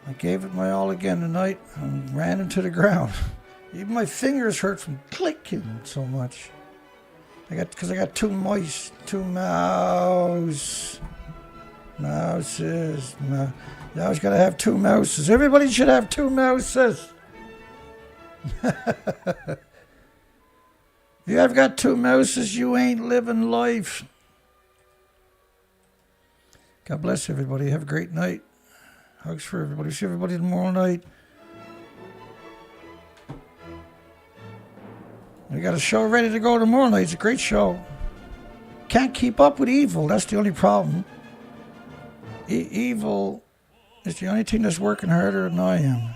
I gave it my all again tonight and ran into the ground. Even my fingers hurt from clicking so much. Because I got two mice, two mouses. You always got to have two mouses. Everybody should have two mouses. If you have got two mouses, you ain't living life. God bless everybody. Have a great night. Hugs for everybody. See everybody tomorrow night. We got a show ready to go tomorrow night. It's a great show. Can't keep up with evil. That's the only problem. Evil is the only thing that's working harder than I am.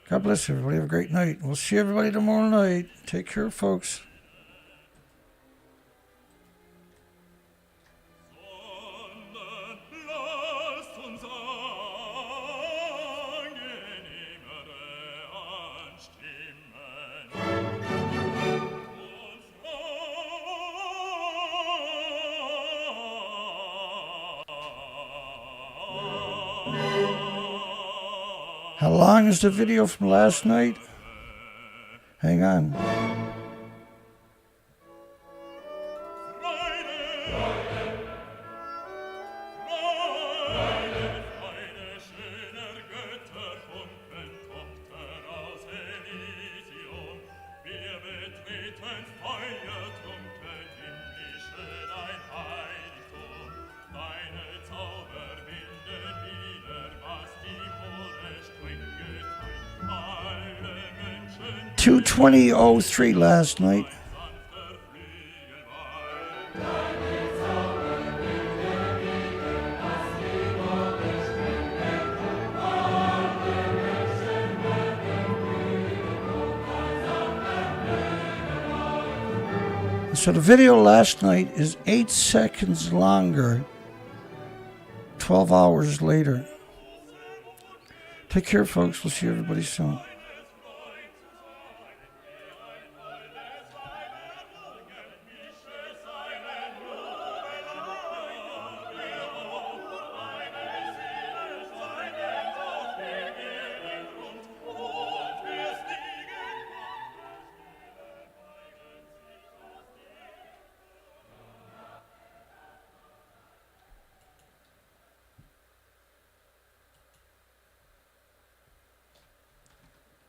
God bless everybody. Have a great night. We'll see everybody tomorrow night. Take care, folks. How long is the video from last night? Hang on. Two 20:03 last night. So the video last night is 8 seconds longer, 12 hours later. Take care, folks. We'll see everybody soon.